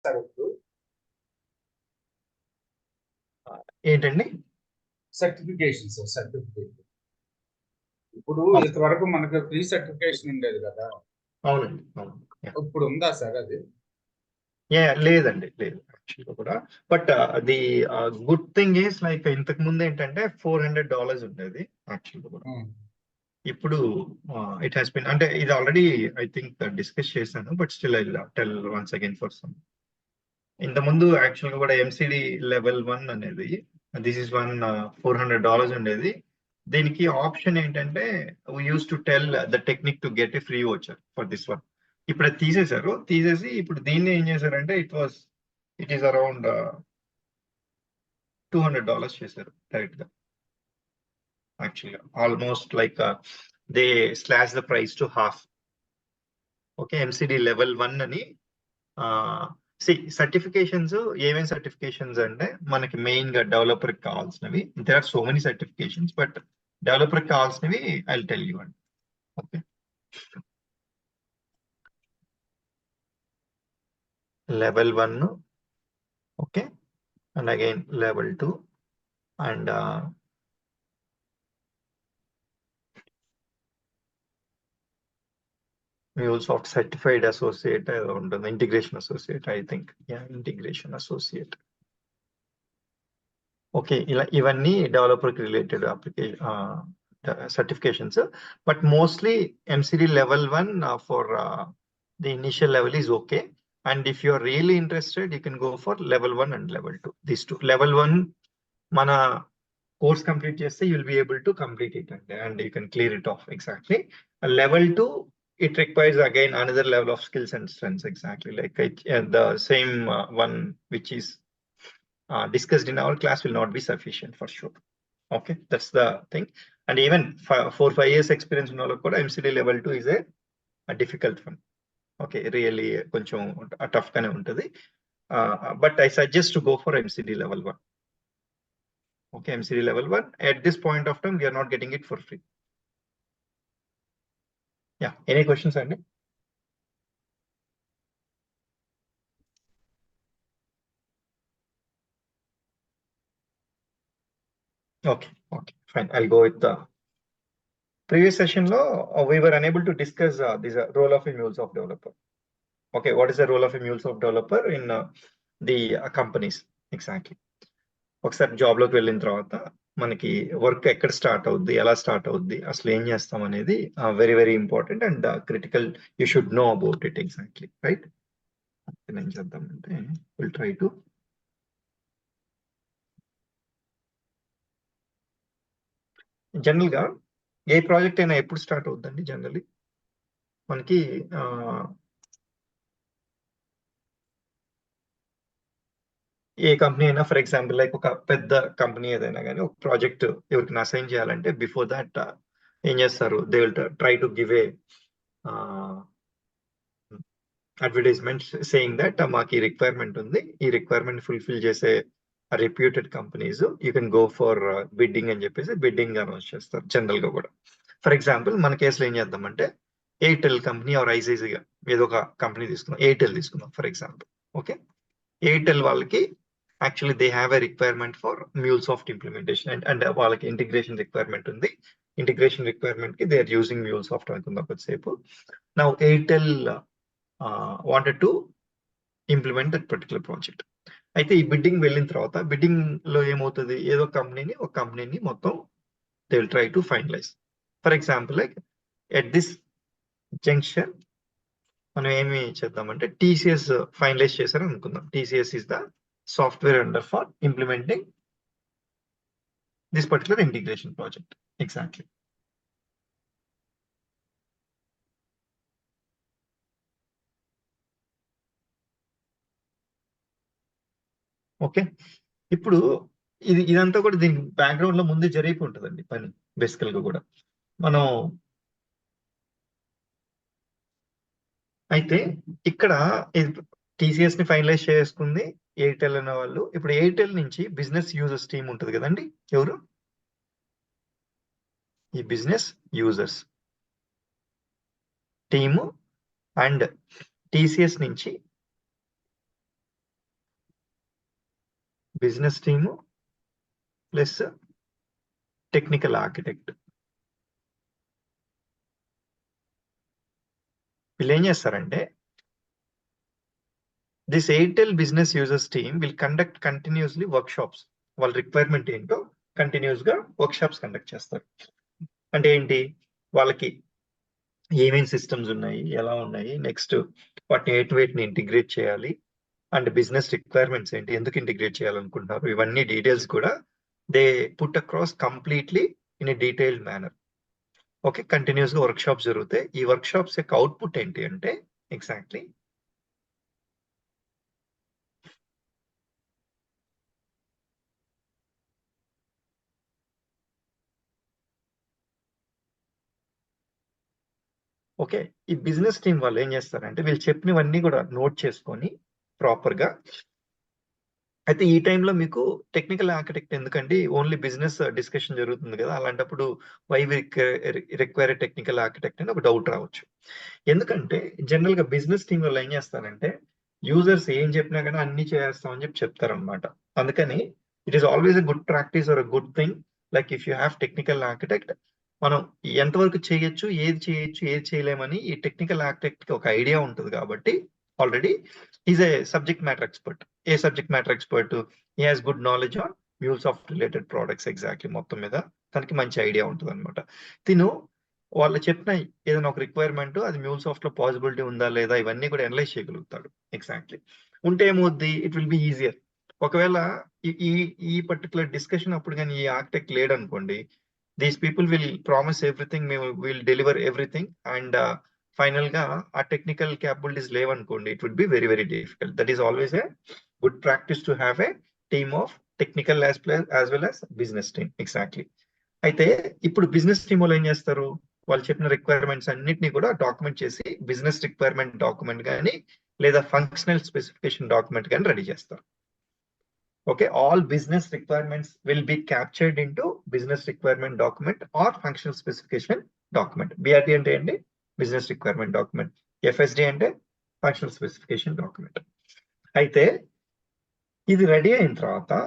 ఇప్పుడు ఏంటండి certification certificate ఇప్పుడు ఇంతవరకు మనకు ప్రీ సర్టిఫికేషన్ ఉండేది కదా. అవునండి అవును. ఇప్పుడు ఉందా సార్ అది? లేదండి లేదు యాక్చువల్గా కూడా. But the good thing is like ఇంతకు ముందు ఏంటంటే $400 ఉండేది యాక్చువల్గా కూడా. ఇప్పుడు ఇట్ హాస్ బిన్, అంటే ఇది ఆల్రెడీ ఐ థింక్ డిస్కస్ చేశాను, but still I tell once again for some. ఇంత ముందు యాక్చువల్గా కూడా ఎంసిడి లెవెల్ 1 అనేది దిస్ ఇస్ వన్ $400 ఉండేది. దీనికి ఆప్షన్ ఏంటంటే we use to tell the technique to get a free voucher for this one. ఇప్పుడు అది తీసేసి ఇప్పుడు దీన్ని ఏం చేశారంటే ఇట్ ఈస్ అరౌండ్ $200 చేశారు డైరెక్ట్ గా. యాక్చువల్గా almost like they slash the price to half. Okay, MCD level 1 అని. సర్టిఫికేషన్స్ ఏమేమి సర్టిఫికేషన్స్ అంటే మనకి మెయిన్ గా డెవలపర్ కావాల్సినవి. There are so many certifications, but developer కావాల్సినవి ఐ విల్ టెల్ యూ అండి. Okay, level 1, okay, and again level 2, and MuleSoft certified associate, integration associate, I think. Yeah, integration associate. Okay, ఇవన్నీ developer related application certifications, but mostly MCD level 1 for the initial level is okay. And if you are really interested, you can go for level 1 and level 2. These two. Level 1, mana course complete cheste, you will be able to complete it and you can clear it off exactly. Level 2, it requires again another level of skills and strengths, exactly like the same one which is discussed in our class will not be sufficient for sure. Okay, that's the thing. And even 4-5 years experience in all of MCD level 2 is a difficult one. Okay, really కొంచెం tough గానే ఉంటుంది. But I suggest to go for MCD level 1. Okay, MCD level 1. At this point of time, we are not getting it for free. Yeah, any questions, Andy? Okay, fine. I'll go with the previous session law. We were unable to discuss this role of a MuleSoft developer. Okay, what is the role of a MuleSoft developer in the companies exactly? ఒకసారి job లోకి వెళ్ళిన తర్వాత మనకి work ఎక్కడ start అవుద్ది, ఎలా start అవుద్ది, అసలు ఏం చేస్తాం అనేది very very important and critical. You should know about it exactly, right? ఏం చేద్దామంటే విల్ ట్రై టు జనరల్ గా ఏ ప్రాజెక్ట్ అయినా ఎప్పుడు స్టార్ట్ అవుద్దండి జనరల్లీ మనకి? ఏ కంపెనీ అయినా, ఫర్ ఎగ్జాంపుల్ లైక్ ఒక పెద్ద కంపెనీ ఏదైనా కానీ ఒక ప్రాజెక్ట్ ఎవరికి అసైన్ చేయాలంటే బిఫోర్ దాట్ ఏం చేస్తారు? They will try to give A advertisement saying that మాకు ఈ రిక్వైర్మెంట్ ఉంది, ఈ రిక్వైర్మెంట్ ఫుల్ఫిల్ చేసే reputed companies you can go for bidding అని చెప్పేసి బిడ్డింగ్ అనౌన్స్ చేస్తారు జనరల్ గా కూడా. ఫర్ ఎగ్జాంపుల్ మన కేసులో ఏం చేద్దామంటే ఎయిర్టెల్ కంపెనీ ఆర్ ఐసిఐసిగా ఏదో ఒక కంపెనీ తీసుకుందాం, ఎయిర్టెల్ తీసుకుందాం ఫర్ ఎగ్జాంపుల్. ఓకే, ఎయిర్టెల్ వాళ్ళకి actually they have a requirement for MuleSoft implementation and వాళ్ళకి ఇంటిగ్రేషన్ రిక్వైర్మెంట్ ఉంది. ఇంటిగ్రేషన్ రిక్వైర్మెంట్ కి దే ఆర్ యూజింగ్ MuleSoft అనుకుందాం కొద్దిసేపు. Now Airtel wanted to implement that particular project. అయితే ఈ బిడ్డింగ్ వెళ్ళిన తర్వాత బిడ్డింగ్ లో ఏమవుతుంది? ఏదో ఒక కంపెనీని మొత్తం they will try to finalise. For example like at this junction మనం ఏమి చేద్దామంటే TCS ఫైనలైజ్ చేశారు అనుకుందాం. TCS is the software vendor for implementing this particular integration project. Exactly. Okay, ఇప్పుడు ఇదంతా కూడా దీని బ్యాక్గ్రౌండ్ లో ముందే జరిగిపోయి ఉంటుందండి పని బేసికల్ గా కూడా. మనం అయితే ఇక్కడ TCS ని ఫైనలైజ్ చేసుకుంది ఎయిర్టెల్ అనే వాళ్ళు. ఇప్పుడు ఎయిర్టెల్ నుంచి బిజినెస్ యూజర్స్ టీమ్ ఉంటుంది కదండి, ఎవరు? ఈ business users team. And TCS నుంచి business team plus technical architect. వీళ్ళు ఏం చేస్తారంటే this Airtel business users team will conduct continuously workshops. వాళ్ళ రిక్వైర్మెంట్ ఏంటో కంటిన్యూస్ గా వర్క్షాప్స్ కండక్ట్ చేస్తారు. అంటే ఏంటి, వాళ్ళకి ఏమేమి సిస్టమ్స్ ఉన్నాయి, ఎలా ఉన్నాయి, నెక్స్ట్ వాటిని వేటిని ఇంటిగ్రేట్ చేయాలి, అండ్ బిజినెస్ రిక్వైర్మెంట్స్ ఏంటి, ఎందుకు ఇంటిగ్రేట్ చేయాలనుకుంటున్నారు, ఇవన్నీ డీటెయిల్స్ కూడా they put across completely in a detailed manner. Okay, continuous గా వర్క్ షాప్స్ జరుగుతాయి. ఈ వర్క్ షాప్స్ యొక్క అవుట్పుట్ ఏంటి అంటే ఎగ్జాక్ట్లీ ఓకే, ఈ బిజినెస్ టీం వాళ్ళు ఏం చేస్తారంటే వీళ్ళు చెప్పినవన్నీ కూడా నోట్ చేసుకొని ప్రాపర్ గా. అయితే ఈ టైంలో మీకు టెక్నికల్ ఆర్కిటెక్ట్ ఎందుకండి, ఓన్లీ బిజినెస్ డిస్కషన్ జరుగుతుంది కదా, అలాంటప్పుడు వై రిక్వైర్ టెక్నికల్ ఆర్కిటెక్ట్ అని ఒక డౌట్ రావచ్చు. ఎందుకంటే జనరల్ గా బిజినెస్ టీం వాళ్ళు ఏం చేస్తారంటే యూజర్స్ ఏం చెప్పినా కానీ అన్ని చేస్తామని చెప్తారనమాట. అందుకని it is always a good practice or a good thing, like if you have technical architect, మనం ఎంతవరకు చేయొచ్చు, ఏది చేయలేమని ఈ టెక్నికల్ ఆర్కిటెక్ట్ కి ఒక ఐడియా ఉంటుంది. కాబట్టి already is a subject matter expert. A subject matter expert, he has good knowledge on MuleSoft related products. Exactly మొత్తం మీద తనకి మంచి ఐడియా ఉంటుంది అనమాట. తిను వాళ్ళు చెప్పిన ఏదైనా ఒక రిక్వైర్మెంట్ అది MuleSoft లో పాసిబిలిటీ ఉందా లేదా ఇవన్నీ కూడా అనలైజ్ చేయగలుగుతాడు. ఎగ్జాక్ట్లీ ఉంటే ఏమవుద్ది, ఇట్ విల్ బి ఈజియర్. ఒకవేళ ఈ ఈ పర్టికులర్ డిస్కషన్ అప్పుడు కానీ ఈ ఆర్కిటెక్ట్ లేడనుకోండి, these people will promise everything, మేము will deliver everything, and final గా ఆ టెక్నికల్ క్యాపబిలిటీస్ లేవనుకోండి, it would be very very difficult. That is always a good practice to have a team of technical as well as business team. Exactly. అయితే ఇప్పుడు business team వాళ్ళు ఏం చేస్తారు, వాళ్ళు చెప్పిన రిక్వైర్మెంట్స్ అన్నిటిని కూడా డాక్యుమెంట్ చేసి బిజినెస్ రిక్వైర్మెంట్ డాక్యుమెంట్ కానీ లేదా ఫంక్షనల్ స్పెసిఫికేషన్ డాక్యుమెంట్ కానీ రెడీ చేస్తారు. Okay, all business requirements will be captured into business requirement document or functional specification document. BRD అంటే ఏంటి, బిజినెస్ రిక్వైర్మెంట్ డాక్యుమెంట్. FSD అంటే ఫంక్షనల్ స్పెసిఫికేషన్ డాక్యుమెంట్. అయితే ఇది రెడీ అయిన తర్వాత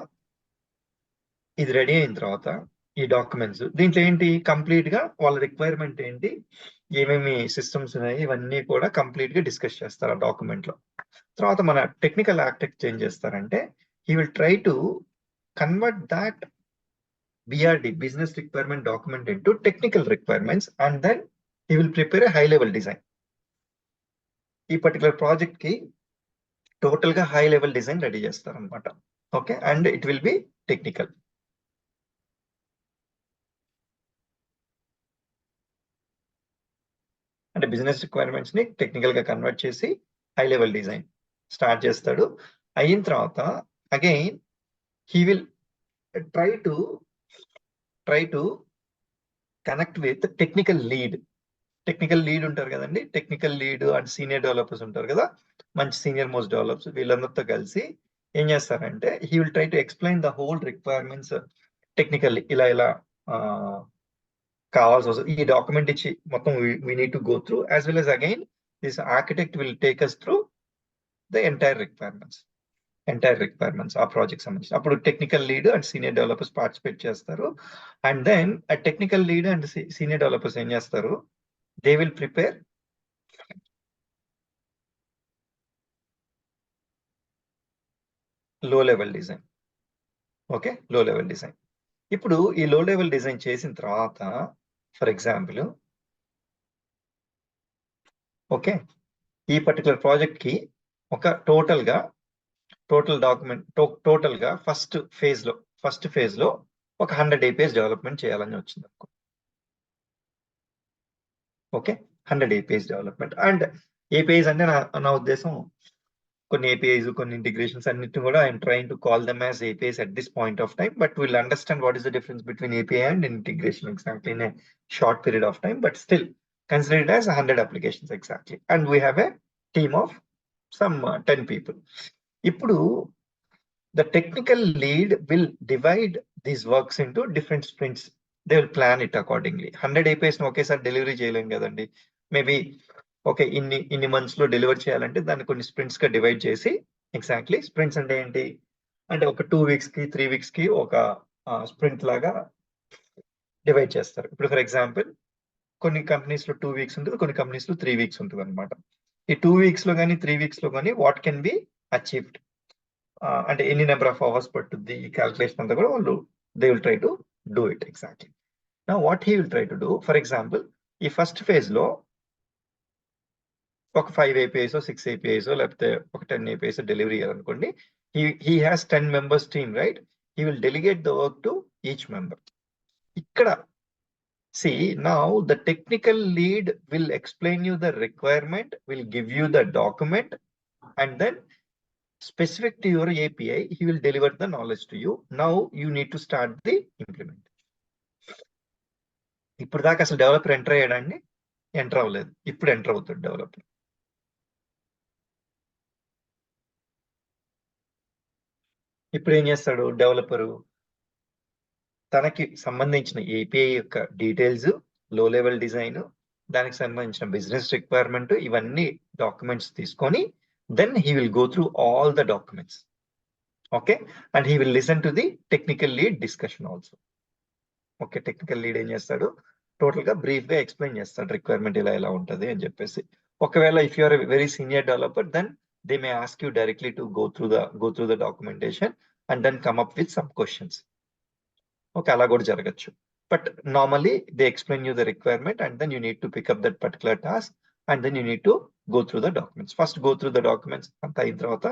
ఈ డాక్యుమెంట్స్ దీంట్లో ఏంటి, కంప్లీట్ గా వాళ్ళ రిక్వైర్మెంట్ ఏంటి, ఏమేమి సిస్టమ్స్ ఉన్నాయి, ఇవన్నీ కూడా కంప్లీట్ గా డిస్కస్ చేస్తారు ఆ డాక్యుమెంట్ లో. తర్వాత మన టెక్నికల్ ఆర్కిటెక్ట్ ఏం చేస్తారంటే he will try to convert that BRD, business requirement document, into technical requirements, and then he will prepare a high level design. ఈ పర్టికులర్ ప్రాజెక్ట్ కి టోటల్ గా హై లెవెల్ డిజైన్ రెడీ చేస్తారు అనమాట. Okay, and it will be technical. అంటే business requirements ని technical గా convert చేసి high level design start చేస్తాడు. అయిన తర్వాత again he will try to connect with technical lead. Technical lead ఉంటారు కదండి, technical lead and senior developers ఉంటారు కదా, మంచి సీనియర్ మోస్ట్ డెవలపర్స్, వీళ్ళందరితో కలిసి ఏం చేస్తారంటే he will try to explain the whole requirements technically. ఇలా కావాల్సి వస్తుంది, ఈ డాక్యుమెంట్ ఇచ్చి మొత్తం we need to go through, as well as again this architect will take us through the entire requirements ఆ ప్రాజెక్ట్ సంబంధించి. అప్పుడు technical lead and senior developers participate చేస్తారు. అండ్ దెన్ ఆ technical lead and senior developers ఏం చేస్తారు, they will prepare లో level design. Okay, లో level design. ఇప్పుడు ఈ లో లెవెల్ డిజైన్ చేసిన తర్వాత ఫర్ ఎగ్జాంపుల్ ఓకే, ఈ పర్టికులర్ ప్రాజెక్ట్ కి ఒక టోటల్ డాక్యుమెంట్ టోటల్ గా ఫస్ట్ ఫేజ్ లో ఒక 100 APIs డెవలప్మెంట్ చేయాలని వచ్చింది అనుకో. Okay, 100 APIs development. And APIs అంటే నా ఉద్దేశం కొన్ని APIs, కొన్ని ఇంటిగ్రేషన్స్ అన్నిటిని కూడా I'm trying to call them as APIs at this point of time, but we'll understand what is the difference between API and integration exactly in a short period of time, but still consider it as 100 applications exactly, and we have a team of some 10 people. ఇప్పుడు the technical lead will divide these works into different sprints. They will plan it accordingly. 100 APIs ఒకేసారి delivery చేయలేం కదండి. Maybe okay, ఇన్ని months లో deliver చేయాలంటే దాన్ని కొన్ని sprints గా డివైడ్ చేసి, ఎగ్జాక్ట్లీ స్ప్రింట్స్ అంటే ఏంటి, అంటే ఒక 2 weeks కి 3 weeks కి ఒక స్ప్రింట్ లాగా డివైడ్ చేస్తారు. ఇప్పుడు ఫర్ ఎగ్జాంపుల్ కొన్ని కంపెనీస్ లో 2 weeks ఉంటుంది, కొన్ని కంపెనీస్ లో 3 weeks ఉంటుంది అనమాట. ఈ 2 weeks లో కానీ 3 weeks లో కానీ వాట్ కెన్ బి అచీవ్డ్, అంటే ఎన్ని నెంబర్ ఆఫ్ అవర్స్ పట్టుద్ది, ఈ క్యాల్కులేషన్ అంతా కూడా వాళ్ళు they will try to do it exactly. నా what he will try to do, for example ఈ ఫస్ట్ ఫేజ్ లో ఒక 5 APIs 6 APIs లేకపోతే ఒక 10 APIs డెలివరీ చేయాలనుకోండి. He has 10 members team, right? He will delegate the work to each member. ఇక్కడ see, now the technical lead will explain you the requirement, will give you the document, and then specific to your API, he will deliver the knowledge to you. Now you need to start the implement. ఇప్పుడు దాకా అసలు developer enter అయ్యాడండి? Enter అవ్వలేదు. ఇప్పుడు enter అవుతాడు developer. ఇప్పుడు ఏం చేస్తాడు developer? తనకి సంబంధించిన ఏపీఐ యొక్క డీటెయిల్స్, లో లెవెల్ డిజైన్, దానికి సంబంధించిన బిజినెస్ రిక్వైర్మెంట్, ఇవన్నీ డాక్యుమెంట్స్ తీసుకొని then he will go through all the documents, okay, and he will listen to the technical lead discussion also. Okay, technical lead ఏం చేస్తాడు, టోటల్ గా బ్రీఫ్ గా ఎక్స్ప్లెయిన్ చేస్తాడు రిక్వైర్మెంట్ ఇలా ఉంటది అని చెప్పేసి. ఒకవేళ if you are very senior developer, then they may ask you directly to go through the documentation and then come up with some questions. Okay, అలా కూడా జరగచ్చు. But normally they explain you the requirement and then you need to pick up that particular task and then you need to go through the documents. First go through the documents, అంత అయిన తర్వాత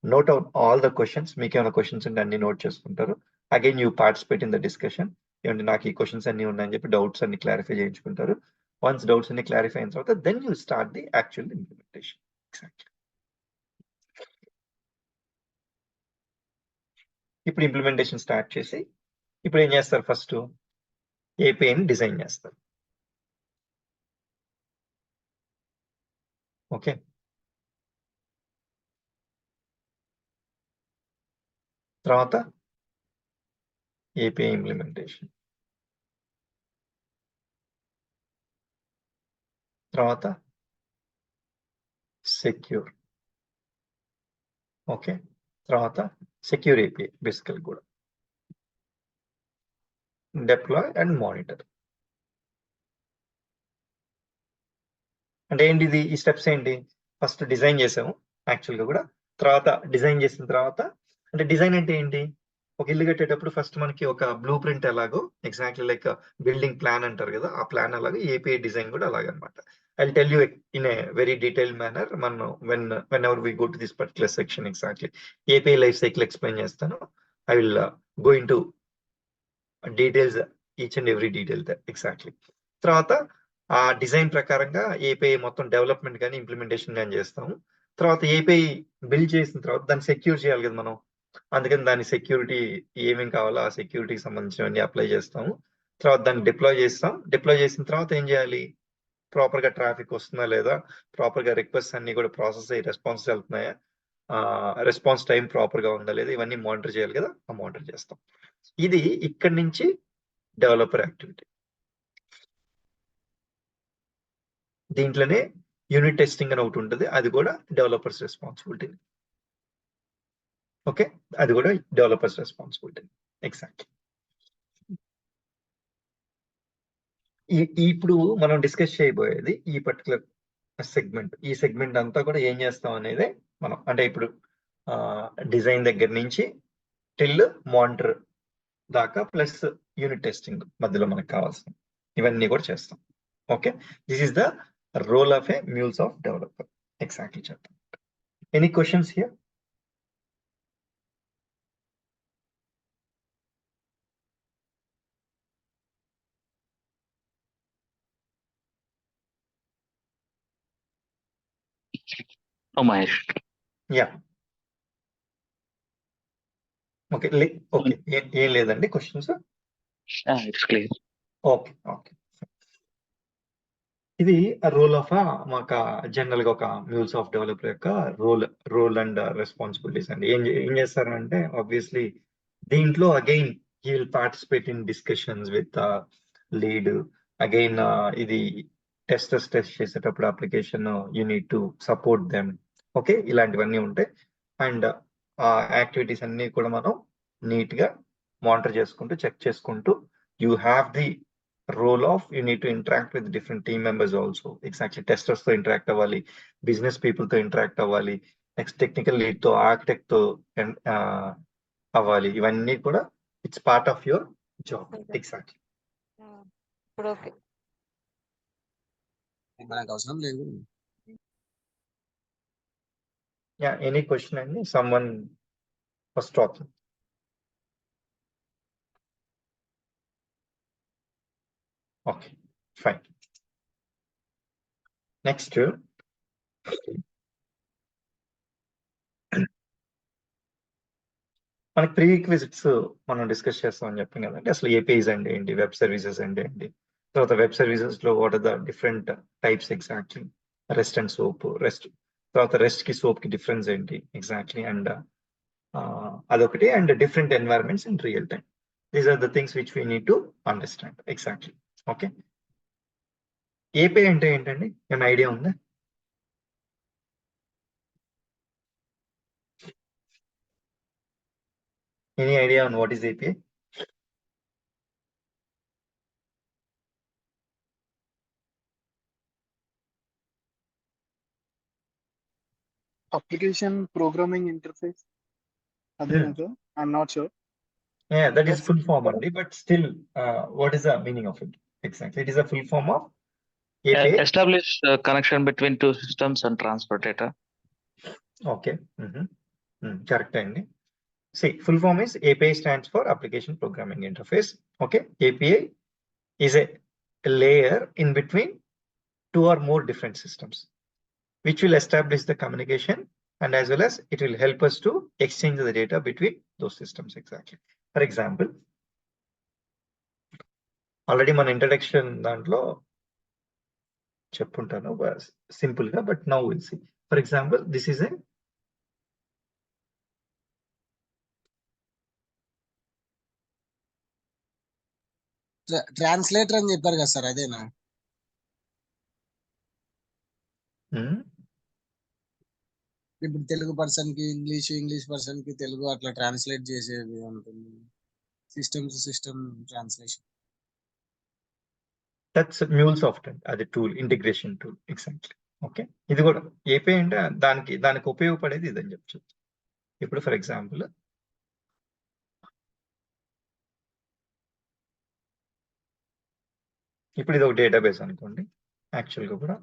note out all the questions. మీకు ఏమైనా questions ఉంటే అన్ని note చేసుకుంటారు. Again you participate in the discussion. ఏమంటే నాకు ఈ క్వశ్చన్స్ అన్ని ఉన్నాయని చెప్పి డౌట్స్ అన్ని క్లారిఫై చేయించుకుంటారు. వన్స్ డౌట్స్ అన్ని క్లారిఫై అయిన తర్వాత then you start the actual implementation. Exactly. ఇప్పుడు ఇంప్లిమెంటేషన్ స్టార్ట్ చేసి ఇప్పుడు ఏం చేస్తారు, ఫస్ట్ ఏపీఐని డిజైన్ చేస్తారు. ఓకే, తర్వాత ఏపీఐ ఇంప్లిమెంటేషన్, తర్వాత సెక్యూర్. ఓకే, తర్వాత సెక్యూర్ ఏపీఐ బేసికల్ కూడా డిప్లాయ్ అండ్ మానిటర్. అంటే ఏంటిది, ఈ స్టెప్స్ ఏంటి? ఫస్ట్ డిజైన్ చేసాము యాక్చువల్గా కూడా. తర్వాత డిజైన్ చేసిన తర్వాత, అంటే డిజైన్ అంటే ఏంటి, ఒక ఇల్లు కట్టేటప్పుడు ఫస్ట్ మనకి ఒక బ్లూ ప్రింట్ ఎలాగో ఎగ్జాక్ట్లీ లైక్ బిల్డింగ్ ప్లాన్ అంటారు కదా, ఆ ప్లాన్ అలాగే ఏపీఐ డిజైన్ కూడా అలాగనమాట. I tell you in a very detailed manner. మనం whenever we go to this particular section exactly API life cycle explain చేస్తాను. I will go into details, each and every detail exactly. తర్వాత ఆ design ప్రకారంగా API మొత్తం development కానీ implementation కానీ చేస్తాము. తర్వాత ఏపీఐ బిల్డ్ చేసిన తర్వాత దాన్ని సెక్యూర్ చేయాలి కదా మనం, అందుకని దాని సెక్యూరిటీ ఏమేమి కావాలో ఆ సెక్యూరిటీకి సంబంధించినవన్నీ అప్లై చేస్తాము. తర్వాత దాన్ని డిప్లాయ్ చేస్తాం. డిప్లాయ్ చేసిన తర్వాత ఏం చేయాలి, ప్రాపర్ గా ట్రాఫిక్ వస్తుందా లేదా, ప్రాపర్ గా రిక్వెస్ట్ అన్ని కూడా ప్రాసెస్ అయ్యి రెస్పాన్స్ వెళ్తున్నాయా, రెస్పాన్స్ టైం ప్రాపర్ గా ఉందా లేదా, ఇవన్నీ మానిటర్ చేయాలి కదా, ఆ మానిటర్ చేస్తాం. ఇది ఇక్కడి నుంచి డెవలపర్ యాక్టివిటీ. దీంట్లోనే యూనిట్ టెస్టింగ్ అని ఒకటి ఉంటుంది, అది కూడా డెవలపర్స్ రెస్పాన్సిబిలిటీ. ఓకే, అది కూడా డెవలపర్స్ రెస్పాన్సిబిలిటీ ఎగ్జాక్ట్లీ. ఇప్పుడు మనం డిస్కస్ చేయబోయేది ఈ పర్టికులర్ సెగ్మెంట్. ఈ సెగ్మెంట్ అంతా కూడా ఏం చేస్తాం అనేది మనం, అంటే ఇప్పుడు డిజైన్ దగ్గర నుంచి టిల్ మానిటర్ దాకా ప్లస్ యూనిట్ టెస్టింగ్ మధ్యలో మనకు కావాల్సిన ఇవన్నీ కూడా చేస్తాం. Okay, this is the role of a MuleSoft developer. Exactly చెప్తాం. Any questions here? Mahesh. Yeah, okay okay, ఏం లేదండి questions. It's clear. Okay okay, ఇది రోల్ ఆఫ్ మాకు జనరల్ గా ఒక MuleSoft డెవలపర్ యొక్క రోల్ అండ్ రెస్పాన్సిబిలిటీస్ అండి. ఏం చేస్తారంటే ఆబ్వియస్లీ దీంట్లో again he will participate in discussions with lead. Again ఇది టెస్ట్ చేసేటప్పుడు application you need to support them. Okay, ఇలాంటివన్నీ ఉంటాయి. అండ్ యాక్టివిటీస్ అన్ని కూడా మనం నీట్ గా మానిటర్ చేసుకుంటూ చెక్ చేసుకుంటూ you have the role of you need to interact with different team members also. Exactly testers తో ఇంటరాక్ట్ అవ్వాలి, బిజినెస్ పీపుల్ తో ఇంటరాక్ట్ అవ్వాలి, నెక్స్ట్ టెక్నికల్ లీడ్ తో ఆర్కిటెక్ట్ తో అవ్వాలి. ఇవన్నీ కూడా it's part of your job. Exactly. ఇప్పుడు ఓకే. మనకు అవసరం లేదు. Yeah, any question అండి? Someone was talking. Okay, fine. Next, మనకి ప్రీ రిక్విజిట్స్ మనం డిస్కస్ చేస్తామని చెప్పాం కదండి. అసలు ఏపీఐస్ అంటే ఏంటి, వెబ్ సర్వీసెస్ అంటే ఏంటి, తర్వాత వెబ్ సర్వీసెస్ లో what are the different types exactly, rest and soap, rest తర్వాత రెస్ట్ కి సోప్ కి డిఫరెన్స్ ఏంటి ఎగ్జాక్ట్లీ, అండ్ అదొకటి, and different environments in real time. These are the things which we need to understand exactly. Okay, API అంటే ఏంటండి, ఏమైనా idea ఉందా? Any idea on what is API? Application programming interface. I'm not sure. Yeah, that is full form only, but still, what is the meaning of it exactly? It is a full form of API. Establish connection between two systems and transfer data. Okay. Correct. See, full form is API stands for Application Programming Interface. Okay, API is a layer in between two or more different systems, which will establish the communication, and as well as it will help us to exchange the data between those systems exactly. For example, already మన introduction దాంట్లో చెప్పుంటాను simple గా, but now we'll see. For example, this is a translator అని చెప్పారు కదా sir, అదేనా? ఇప్పుడు Telugu person కి English, English person కి తెలుగు అట్లా ట్రాన్స్లేట్ చేసేది ఉంటుంది. System translation. దట్స్ MuleSoft అండి, అది tool, integration tool exactly. Okay, ఇది కూడా ఏపీఐ అంటే దానికి ఉపయోగపడేది ఇదని చెప్పచ్చు. ఇప్పుడు ఫర్ ఎగ్జాంపుల్ ఇప్పుడు ఇది ఒక డేటాబేస్ అనుకోండి, యాక్చువల్గా కూడా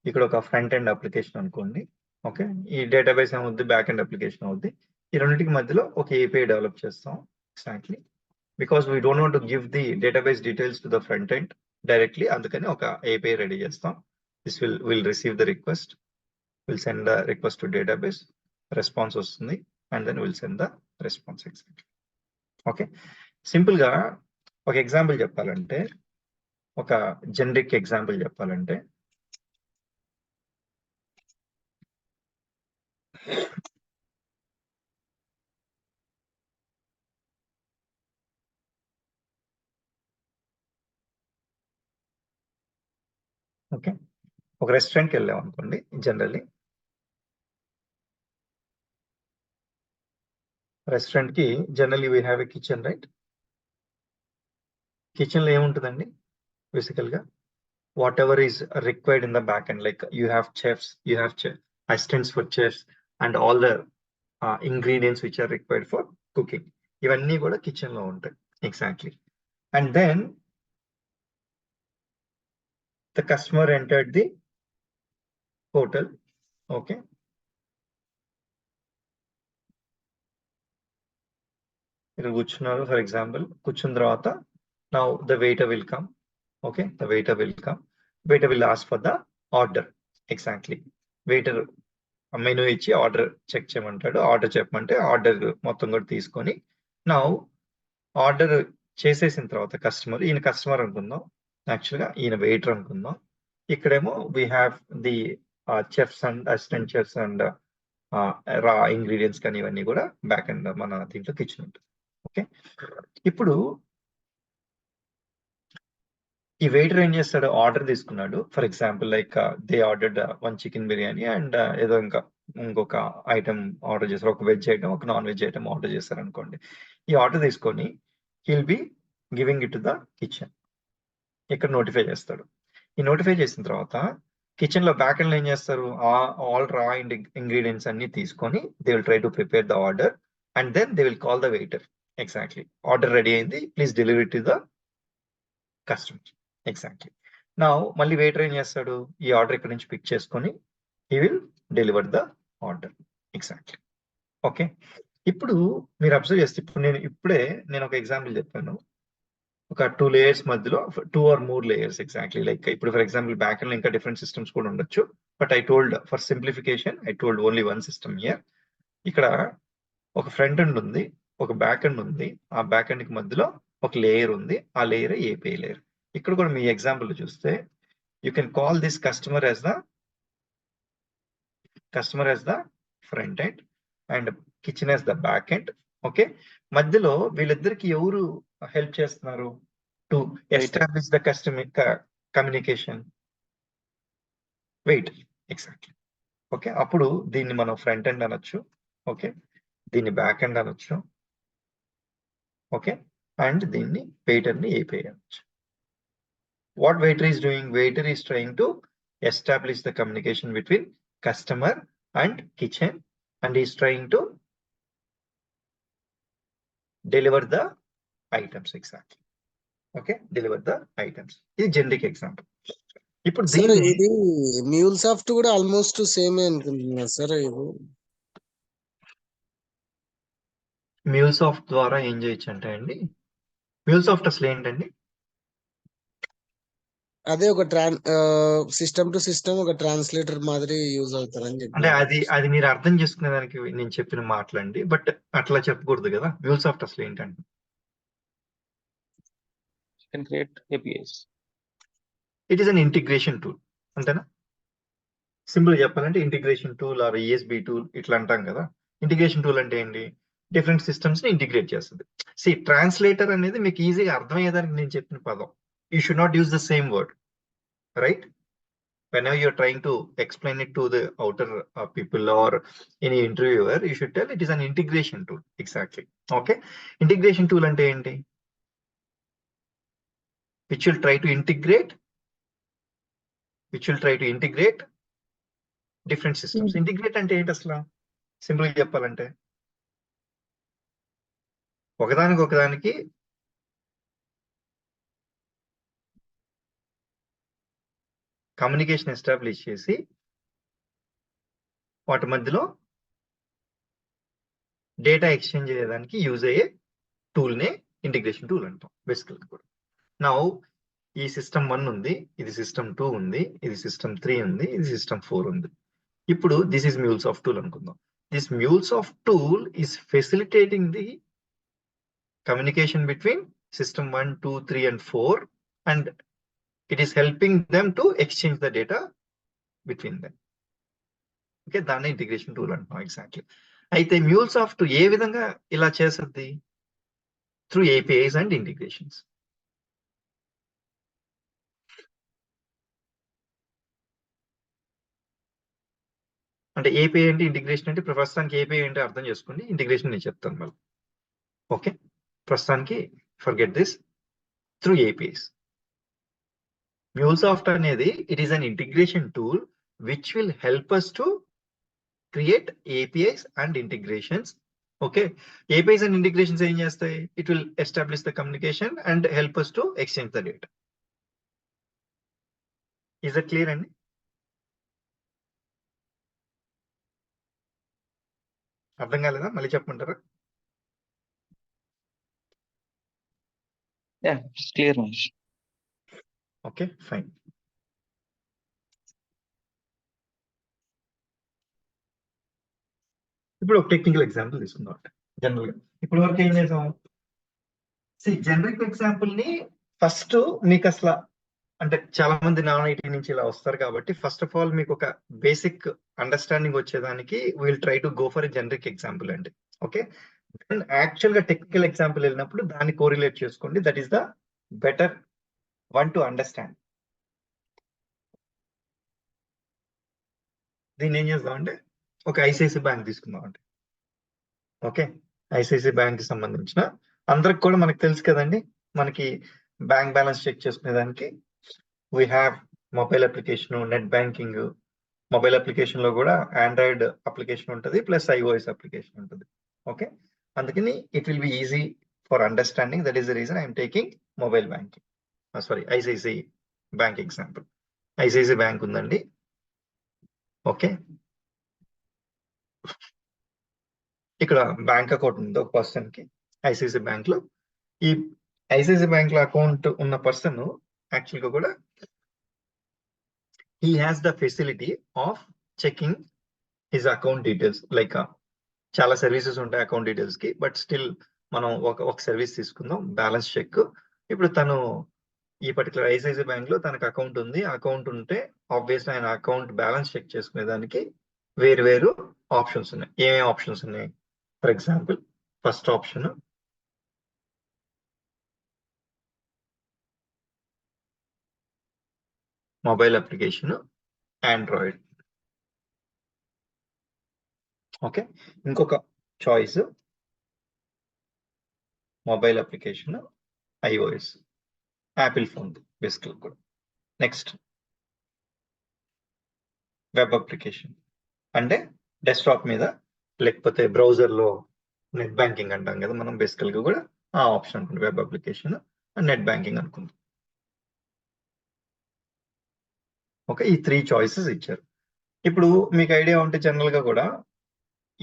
ఇక్కడ ఒక ఫ్రంట్ ఎండ్ అప్లికేషన్ అనుకోండి. ఓకే, ఈ డేటాబేస్ ఏమవుద్ది, బ్యాక్ ఎండ్ అప్లికేషన్ అవుద్ది. ఈ రెండింటికి మధ్యలో ఒక ఏపీఐ డెవలప్ చేస్తాం exactly, because we don't want to give the database details to the front end directly. అందుకని ఒక ఏపీఐ రెడీ చేస్తాం. This will receive the request, will send the request to database, response వస్తుంది, and then will send the response exactly. Okay, simple గా ఒక example చెప్పాలంటే, ఒక generic example చెప్పాలంటే, okay, ఒక రెస్టారెంట్కి వెళ్ళాం అనుకోండి. జనరల్లీ రెస్టారెంట్ కి generally we have a kitchen, right? Kitchen లో ఏముంటుందండి బేసికల్ గా? whatever is required in the back end, like you have chefs, you have assistants for chefs, and all the ingredients which are required for cooking. ఇవన్నీ కూడా kitchen లో ఉంటాయి exactly. And then the customer entered the hotel. Okay, ఇక్కడ కూర్చున్నారు for example. కూర్చున్న తర్వాత now the waiter will come. Okay, the waiter will come. Waiter will ask for the order exactly. Waiter menu ఇచ్చి order check చేయమంటాడు. Order చెప్పమంటే order మొత్తం కూడా తీసుకొని, నా ఆర్డర్ చేసేసిన తర్వాత కస్టమర్, ఈయన కస్టమర్ అనుకుందాం, యాక్చువల్గా ఈయన వెయిటర్ అనుకుందాం. ఇక్కడేమో we have the chefs and assistant chefs and రా ఇంగ్రీడియంట్స్ కానీ ఇవన్నీ కూడా బ్యాక్ అండ్ మన దీంట్లో కిచెన్ ఉంటుంది. ఓకే, ఇప్పుడు ఈ వెయిటర్ ఏం చేస్తాడు, ఆర్డర్ తీసుకున్నాడు. For example like they ordered 1 chicken biryani and ఏదో ఇంకొక ఐటమ్ ఆర్డర్ చేస్తారు, ఒక వెజ్ ఐటమ్ ఒక నాన్ వెజ్ ఐటమ్ ఆర్డర్ చేస్తారు అనుకోండి. ఈ ఆర్డర్ తీసుకొని he'll be giving it to the kitchen. ఇక్కడ నోటిఫై చేస్తాడు. ఈ నోటిఫై చేసిన తర్వాత కిచెన్ లో బ్యాక్ ఎండ్ ఏం చేస్తారు, ఆల్ రా ఇంగ్రీడియంట్స్ అన్ని తీసుకొని they will try to prepare the order and then they will call the waiter. Exactly order ready అయింది, please delivery to the customer. Exactly నా మళ్ళీ వెయిటర్ ఏం చేస్తాడు, ఈ ఆర్డర్ ఇక్కడ నుంచి పిక్ చేసుకొని he will deliver the order. Exactly okay. ఇప్పుడు మీరు అబ్జర్వ్ చేస్తే ఇప్పుడే నేను ఒక ఎగ్జాంపుల్ చెప్పాను, ఒక 2 లేయర్స్ మధ్యలో 2 or more layers. Exactly like ఇప్పుడు ఫర్ ఎగ్జాంపుల్ బ్యాక్ ఎండ్ ఇంకా డిఫరెంట్ సిస్టమ్స్ కూడా ఉండొచ్చు, but I told for simplification I told only 1 system here. ఇక్కడ ఒక ఫ్రంట్ ఎండ్ ఉంది, ఒక బ్యాక్ ఎండ్ ఉంది, ఆ బ్యాక్ ఎండ్ కి మధ్యలో ఒక లేయర్ ఉంది, ఆ లేయర్ ఏపీఐ లేయర్. ఇక్కడ కూడా మీ ఎగ్జాంపుల్ చూస్తే you can call this customer as the front end and kitchen as the back end. Okay, మధ్యలో వీళ్ళిద్దరికి ఎవరు హెల్ప్ చేస్తున్నారు to establish the customer communication? Wait. Exactly okay. అప్పుడు దీన్ని మనం ఫ్రంట్ ఎండ్ అనొచ్చు, ఓకే, దీన్ని బ్యాక్ ఎండ్ అనొచ్చు, ఓకే, అండ్ దీన్ని వెయిటర్ ని ఏపీఐ అనొచ్చు. What waiter is doing? Waiter is trying to establish the communication between customer and kitchen and is trying to deliver the items. Exactly. Okay, deliver the items. This is generic example. ఇప్పుడు sir దీన్ని ఇది MuleSoft కూడా almost same అనుకుంటున్నా sir. ఇది MuleSoft ద్వారా ఏం చేయొచ్చు అంటే అండి, MuleSoft అసలు ఏంటండి? అదే ఒక సిస్టమ్ టు సిస్టమ్ ఒక ట్రాన్స్లేటర్ మాదిరి యూజ్ అవుతారని చెప్పి. అంటే అది మీరు అర్థం చేసుకునే దానికి నేను చెప్పిన మాటలండి, బట్ అట్లా చెప్పకూడదు కదా. MuleSoft అసలు ఏంటండి? You can create APIs. It is an integration tool, అంతేనా? సింపుల్ చెప్పాలంటే integration tool or ESB tool ఇట్లా అంటాం కదా. ఇంటిగ్రేషన్ టూల్ అంటే ఏంటి? డిఫరెంట్ సిస్టమ్స్ ని ఇంటిగ్రేట్ చేస్తుంది. ట్రాన్స్లేటర్ అనేది మీకు ఈజీగా అర్థమయ్యేదానికి నేను చెప్పిన పదం. You should not use the same word, right? Whenever you're trying to explain it to the outer people or any interviewer, you should tell it is an integration tool. Exactly. Okay. Integration tool ante enti? Which will try to integrate different systems. Integrate ante enti asla? Simple ga cheppalante ఒకదానికి communication establish చేసి వాటి మధ్యలో data exchange చేయడానికి use అయ్యే tool నే integration tool అంటాం బేసికల్ కూడా. నౌ ఈ సిస్టమ్ 1 ఉంది, ఇది సిస్టమ్ 2 ఉంది, ఇది సిస్టమ్ 3 ఉంది, ఇది సిస్టమ్ 4 ఉంది. ఇప్పుడు దిస్ ఇస్ MuleSoft టూల్ అనుకుందాం. This MuleSoft tool is facilitating the communication between system 1, 2, 3 and 4 and it is helping them to exchange the data between them. Okay, దాన్ని ఇంటిగ్రేషన్ టూల్ అంటాం. Exactly. అయితే MuleSoft ఏ విధంగా ఇలా చేస్తుంది? Through APIs and integrations. అంటే API అంటే integration అంటే ప్రస్తుతానికి API అంటే అర్థం చేసుకోండి, ఇంటిగ్రేషన్ నేను చెప్తాను మళ్ళీ. ఓకే, ప్రస్తుతానికి forget this. Through APIs. MuleSoft అనేది it is an integration tool which will help us to create APIs and integrations. Okay, APIs and integrations ఏం చేస్తాయి? It will establish the communication and help us to exchange the data. Is that clear అండి? అర్థం కాలేదా? మళ్ళీ చెప్పమంటారా? Yeah, it's clear, Manish. Okay, fine. ఇప్పుడు ఒక technical example తీసుకుందాం. జనరల్ గా ఇప్పుడు వరకు ఏం చేసాం? జనరిక్ ఎగ్జాంపుల్ ని ఫస్ట్ మీకు అసలు అంటే చాలా మంది నాన్ ఐటీ నుంచి ఇలా వస్తారు కాబట్టి ఫస్ట్ ఆఫ్ ఆల్ మీకు ఒక బేసిక్ అండర్స్టాండింగ్ వచ్చేదానికి will try to go for a generic example అండి. ఓకే, యాక్చువల్ గా టెక్నికల్ ఎగ్జాంపుల్ వెళ్ళినప్పుడు దాన్ని కోరిలేట్ చేసుకోండి. That is the better want to understand. దీన్ని ఏం చేద్దామంటే ఒక ఐసిఐసి బ్యాంక్ తీసుకుందాం అంటే, ఓకే, ఐసిఐసి బ్యాంక్ కి సంబంధించిన అందరికి కూడా మనకు తెలుసు కదండి, మనకి బ్యాంక్ బ్యాలెన్స్ చెక్ చేసుకునే దానికి we have mobile application, net banking. Mobile application లో కూడా ఆండ్రాయిడ్ అప్లికేషన్ ఉంటుంది ప్లస్ ఐఓఎస్ అప్లికేషన్ ఉంటుంది. ఓకే, అందుకని it will be easy for understanding. That is the reason I'm taking mobile banking. Sorry, ICICI bank example. ICICI bank ఉందండి. Okay, ఇక్కడ bank account ఉంది ఒక person కి ఐసిఐసి బ్యాంక్ లో. ఈ ఐసిఐసి బ్యాంక్ లో అకౌంట్ ఉన్న పర్సన్ యాక్చువల్ గా కూడా he has the facility of checking his account details. Like చాలా సర్వీసెస్ ఉంటాయి అకౌంట్ డీటెయిల్స్ కి, బట్ స్టిల్ మనం ఒక సర్వీస్ తీసుకుందాం, బ్యాలెన్స్ చెక్. ఇప్పుడు తను ఈ పర్టికులర్ ఐసిఐసి బ్యాంక్ లో తనకు అకౌంట్ ఉంది. అకౌంట్ ఉంటే ఆబ్వియస్లీ ఆయన అకౌంట్ బ్యాలెన్స్ చెక్ చేసుకునే దానికి వేరు ఆప్షన్స్ ఉన్నాయి. ఏమేమి ఆప్షన్స్ ఉన్నాయి? For example, first option mobile application, Android. Okay, ఇంకొక choice mobile application, iOS, Apple phone basically కూడా. నెక్స్ట్ వెబ్ అప్లికేషన్, అంటే డెస్క్టాప్ మీద లేకపోతే బ్రౌజర్ లో నెట్ బ్యాంకింగ్ అంటాం కదా మనం, బేసికల్ గా కూడా ఆ ఆప్షన్ ఉంటుంది. వెబ్ అప్లికేషన్, నెట్ బ్యాంకింగ్ అనుకుందాం. ఓకే, ఈ 3 చాయిసెస్ ఇచ్చారు. ఇప్పుడు మీకు ఐడియా ఉంటే జనరల్ గా కూడా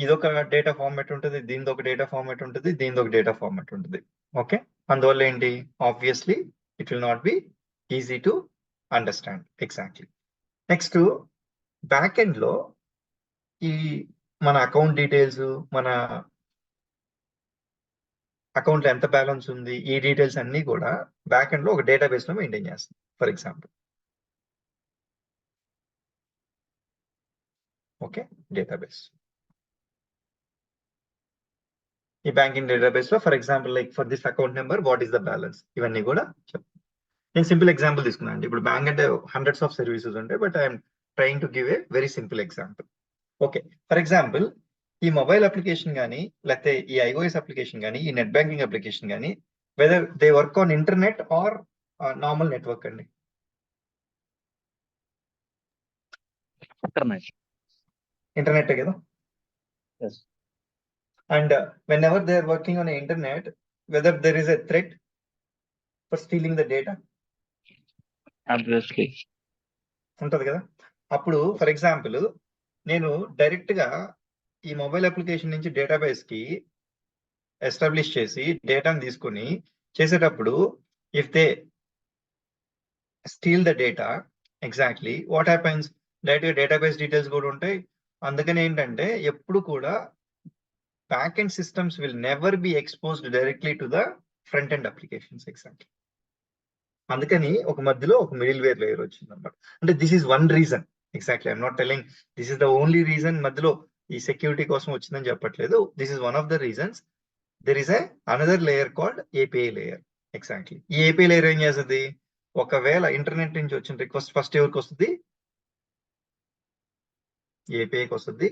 ఇదొక డేటా ఫార్మాట్ ఉంటుంది, దీనిది ఒక డేటా ఫార్మాట్ ఉంటుంది, దీనిది ఒక డేటా ఫార్మాట్ ఉంటుంది. ఓకే, అందువల్ల ఏంటి, obviously it will not be easy to understand exactly. Next back end లో ఈ మన అకౌంట్ డీటెయిల్స్, మన అకౌంట్ లో ఎంత బ్యాలెన్స్ ఉంది, ఈ డీటెయిల్స్ అన్ని కూడా బ్యాక్ ఎండ్ లో ఒక డేటాబేస్ లో మెయింటైన్ చేస్తుంది. For example, okay, database. ఈ బ్యాంకింగ్ డేటాబేస్ లో for example like for this account number what is the balance, ఇవన్నీ కూడా చెప్తాను. నేను సింపుల్ ఎగ్జాంపుల్ తీసుకున్నాను అండి. ఇప్పుడు బ్యాంక్ అంటే హండ్రెడ్స్ ఆఫ్ సర్వీసెస్ ఉంటాయి, but I'm trying to give a very simple example. Okay, for example ఈ మొబైల్ అప్లికేషన్ కానీ, లేకపోతే ఈ ఐఓఎస్ అప్లికేషన్ కానీ, ఈ నెట్ బ్యాంకింగ్ అప్లికేషన్ కానీ, whether they work on internet or normal network అండి. ఇంటర్నెట్ కదా. Yes. And whenever they are working on the internet, whether there is a threat for stealing the data, Obviously. ఉంటది కదా. అప్పుడు for example నేను direct గా ఈ mobile application నుంచి database కి ఎస్టాబ్లిష్ చేసి డేటాను తీసుకొని చేసేటప్పుడు if they steal the data, exactly what happens, direct గా డేటాబేస్ డీటెయిల్స్ కూడా ఉంటాయి. అందుకని ఏంటంటే ఎప్పుడు కూడా backend systems will never be exposed directly to the front end applications. Exactly. అందుకని ఒక మధ్యలో ఒక మిడిల్ వేర్ లేయర్ వచ్చింది అనమాట. అంటే this is one reason. Exactly, I'm not telling this is the only reason మధ్యలో ఈ సెక్యూరిటీ కోసం వచ్చిందని చెప్పట్లేదు. This is one of the reasons. There is another layer called API layer. Exactly, ఈ API layer ఏం చేస్తుంది, ఒకవేళ ఇంటర్నెట్ నుంచి వచ్చిన రిక్వెస్ట్ ఫస్ట్ ఎవరికి వస్తుంది, ఏపీఐకి వస్తుంది.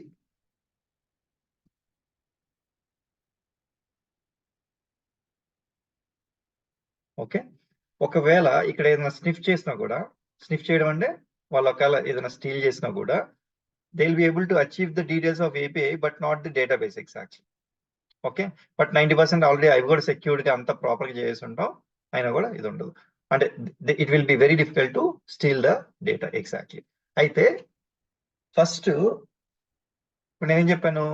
ఓకే, ఒకవేళ ఇక్కడ ఏదైనా స్నిఫ్ చేసినా కూడా, స్నిఫ్ చేయడం అంటే వాళ్ళు ఒకవేళ ఏదైనా స్టీల్ చేసినా కూడా they will be able to achieve the details of API but not the database. Exactly. Okay, but 90% already అవి కూడా సెక్యూర్డ్ గా అంతా ప్రాపర్ గా చేసి ఉంటాం, అయినా కూడా ఇది ఉండదు. అంటే it will be very difficult to steal the data. Exactly. అయితే ఫస్ట్ ఇప్పుడు నేనేం చెప్పాను,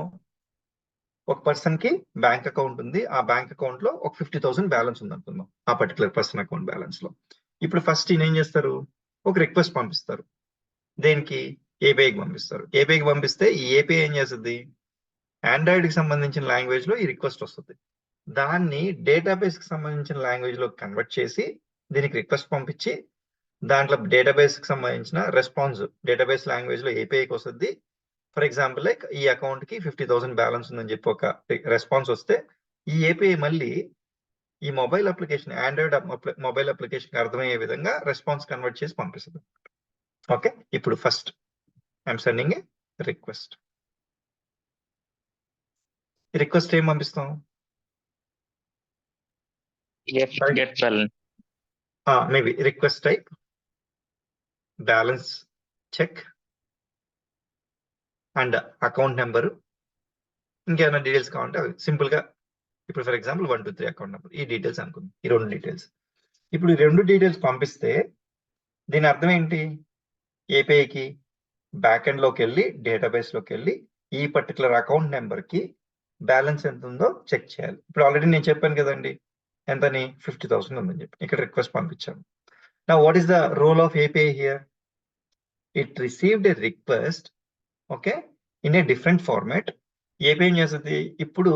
ఒక పర్సన్ కి బ్యాంక్ అకౌంట్ ఉంది, ఆ బ్యాంక్ అకౌంట్ లో ఒక 50,000 బ్యాలెన్స్ ఉంది అనుకుందాం, ఆ పర్టికులర్ పర్సన్ అకౌంట్ బ్యాలెన్స్ లో. ఇప్పుడు ఫస్ట్ ఈయన ఏం చేస్తారు, ఒక రిక్వెస్ట్ పంపిస్తారు. దేనికి, ఏపీఐకి పంపిస్తారు. ఏపీఐకి పంపిస్తే ఈ ఏపీఐ ఏం చేస్తుంది, ఆండ్రాయిడ్ కి సంబంధించిన లాంగ్వేజ్ లో ఈ రిక్వెస్ట్ వస్తుంది. దాన్ని డేటాబేస్ కి సంబంధించిన లాంగ్వేజ్ లో కన్వర్ట్ చేసి దీనికి రిక్వెస్ట్ పంపించి దాంట్లో డేటాబేస్ కి సంబంధించిన రెస్పాన్స్ డేటాబేస్ లాంగ్వేజ్ లో ఏపీఐకి వస్తుంది. ఫర్ ఎగ్జాంపుల్ లైక్ ఈ అకౌంట్ కి 50,000 బ్యాలెన్స్ ఉందని చెప్పి ఒక రెస్పాన్స్ వస్తే ఈ ఏపీఐ మళ్ళీ ఈ mobile application Android mobile application అర్థమయ్యే విధంగా రెస్పాన్స్ కన్వర్ట్ చేసి పంపిస్తుంది. ఓకే, ఇప్పుడు first I'm sending a request. Request ఏం పంపిస్తాం? Get balance. Maybe request type balance check and account number, ఇంకేమైనా డీటెయిల్స్ కావాలంటే అవి సింపుల్ గా ఇప్పుడు ఫర్ ఎగ్జాంపుల్ 1 2 3 అకౌంట్ నెంబర్, ఈ డీటెయిల్స్ అనుకుంది, ఈ 2 డీటెయిల్స్. ఇప్పుడు ఈ 2 డీటెయిల్స్ పంపిస్తే దీని అర్థం ఏంటి? ఏపీఐకి బ్యాక్ ఎండ్ లోకి వెళ్ళి డేటాబేస్ లోకి వెళ్ళి ఈ పర్టికులర్ అకౌంట్ నెంబర్ కి బ్యాలెన్స్ ఎంత ఉందో చెక్ చేయాలి. ఇప్పుడు ఆల్రెడీ నేను చెప్పాను కదండి, ఎంతని 50,000 ఉందని చెప్పి ఇక్కడ రిక్వెస్ట్ పంపించాను. నా what is the role of API here? It received a request, okay, in a different format. API ఏం చేస్తుంది? ఇప్పుడు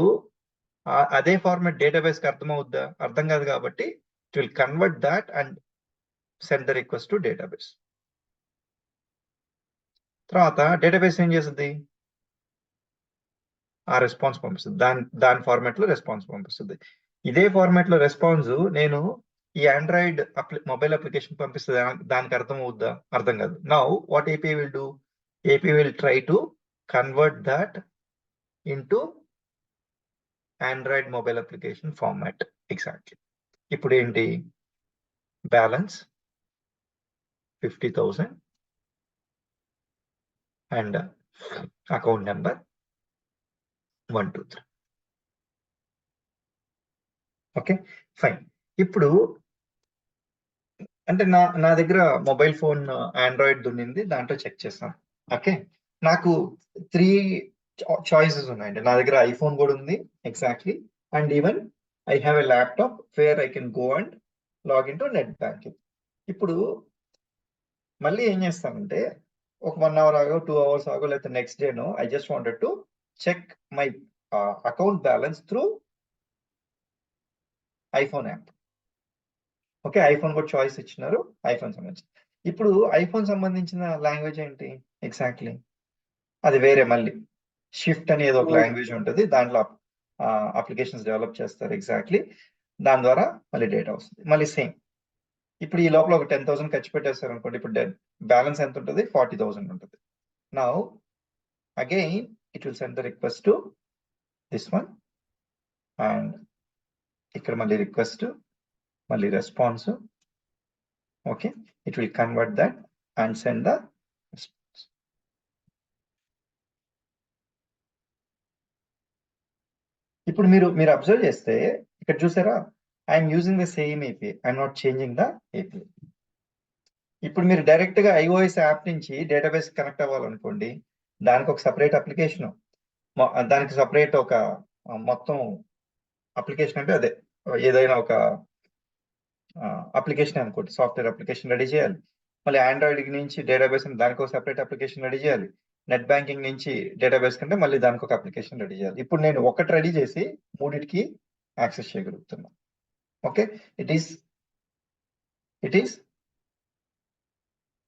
అదే ఫార్మాట్ డేటాబేస్ కి అర్థమవుద్దా? అర్థం కాదు, కాబట్టి it will convert that and send the request to database. తర్వాత డేటాబేస్ ఏం చేస్తుంది? ఆ రెస్పాన్స్ పంపిస్తుంది, దాని ఫార్మాట్ లో రెస్పాన్స్ పంపిస్తుంది. ఇదే ఫార్మాట్ లో రెస్పాన్స్ నేను ఈ ఆండ్రాయిడ్ మొబైల్ అప్లికేషన్ పంపిస్తుంది, దానికి అర్థం అవుద్దా? అర్థం కాదు. Now what API will do? API will try to convert that into Android mobile application format. Exactly. ఇప్పుడు ఏంటి? Balance 50,000 and account number 1 2 3. Okay, fine. ఇప్పుడు అంటే నా దగ్గర మొబైల్ ఫోన్ ఆండ్రాయిడ్ దున్నింది, దాంట్లో చెక్ చేస్తాను. ఓకే, నాకు 3 చాయిసెస్ ఉన్నాయండి. నా దగ్గర ఐఫోన్ కూడా ఉంది, exactly, and even I have a laptop where I can go and login to net banking. ఇప్పుడు మళ్ళీ ఏం చేస్తానంటే ఒక 1 hour ఆగో 2 hours ఆగో లేకపోతే నెక్స్ట్ డేనో I just wanted to check my account balance through iPhone app. Okay, iPhone కూడా choice ఇచ్చినారు, ఐఫోన్ సంబంధించి. ఇప్పుడు ఐఫోన్ సంబంధించిన లాంగ్వేజ్ ఏంటి? ఎగ్జాక్ట్లీ అది వేరే. మళ్ళీ షిఫ్ట్ అనేది ఒక లాంగ్వేజ్ ఉంటుంది, దాంట్లో అప్లికేషన్స్ డెవలప్ చేస్తారు. ఎగ్జాక్ట్లీ, దాని ద్వారా మళ్ళీ డేటా వస్తుంది. మళ్ళీ సేమ్ ఇప్పుడు ఈ లోపల ఒక 10,000 ఖర్చు పెట్టేస్తారు అనుకోండి, ఇప్పుడు బ్యాలెన్స్ ఎంత ఉంటుంది? 40,000 ఉంటుంది. Now again it will send the request to this one, and ఇక్కడ మళ్ళీ రిక్వెస్ట్, మళ్ళీ response. Okay, it will convert that and send the response. ఇప్పుడు మీరు అబ్జర్వ్ చేస్తే ఇక్కడ చూసారా, I'm using the same API, I'm not changing the API. ఇప్పుడు మీరు డైరెక్ట్ గా iOS యాప్ నుంచి డేటాబేస్ కనెక్ట్ అవ్వాలనుకోండి, దానికి ఒక సపరేట్ అప్లికేషన్, దానికి సపరేట్ ఒక మొత్తం అప్లికేషన్, అంటే అదే ఏదైనా ఒక అప్లికేషన్ అనుకోండి, సాఫ్ట్వేర్ అప్లికేషన్ రెడీ చేయాలి. మళ్ళీ ఆండ్రాయిడ్ నుంచి డేటాబేస్ దానికి ఒక సపరేట్ అప్లికేషన్ రెడీ చేయాలి. నెట్ బ్యాంకింగ్ నుంచి డేటాబేస్ కంటే మళ్ళీ దానికి ఒక అప్లికేషన్ రెడీ చేయాలి. ఇప్పుడు నేను ఒకటి రెడీ చేసి మూడింటికి యాక్సెస్ చేయగలుగుతున్నా. Okay, it is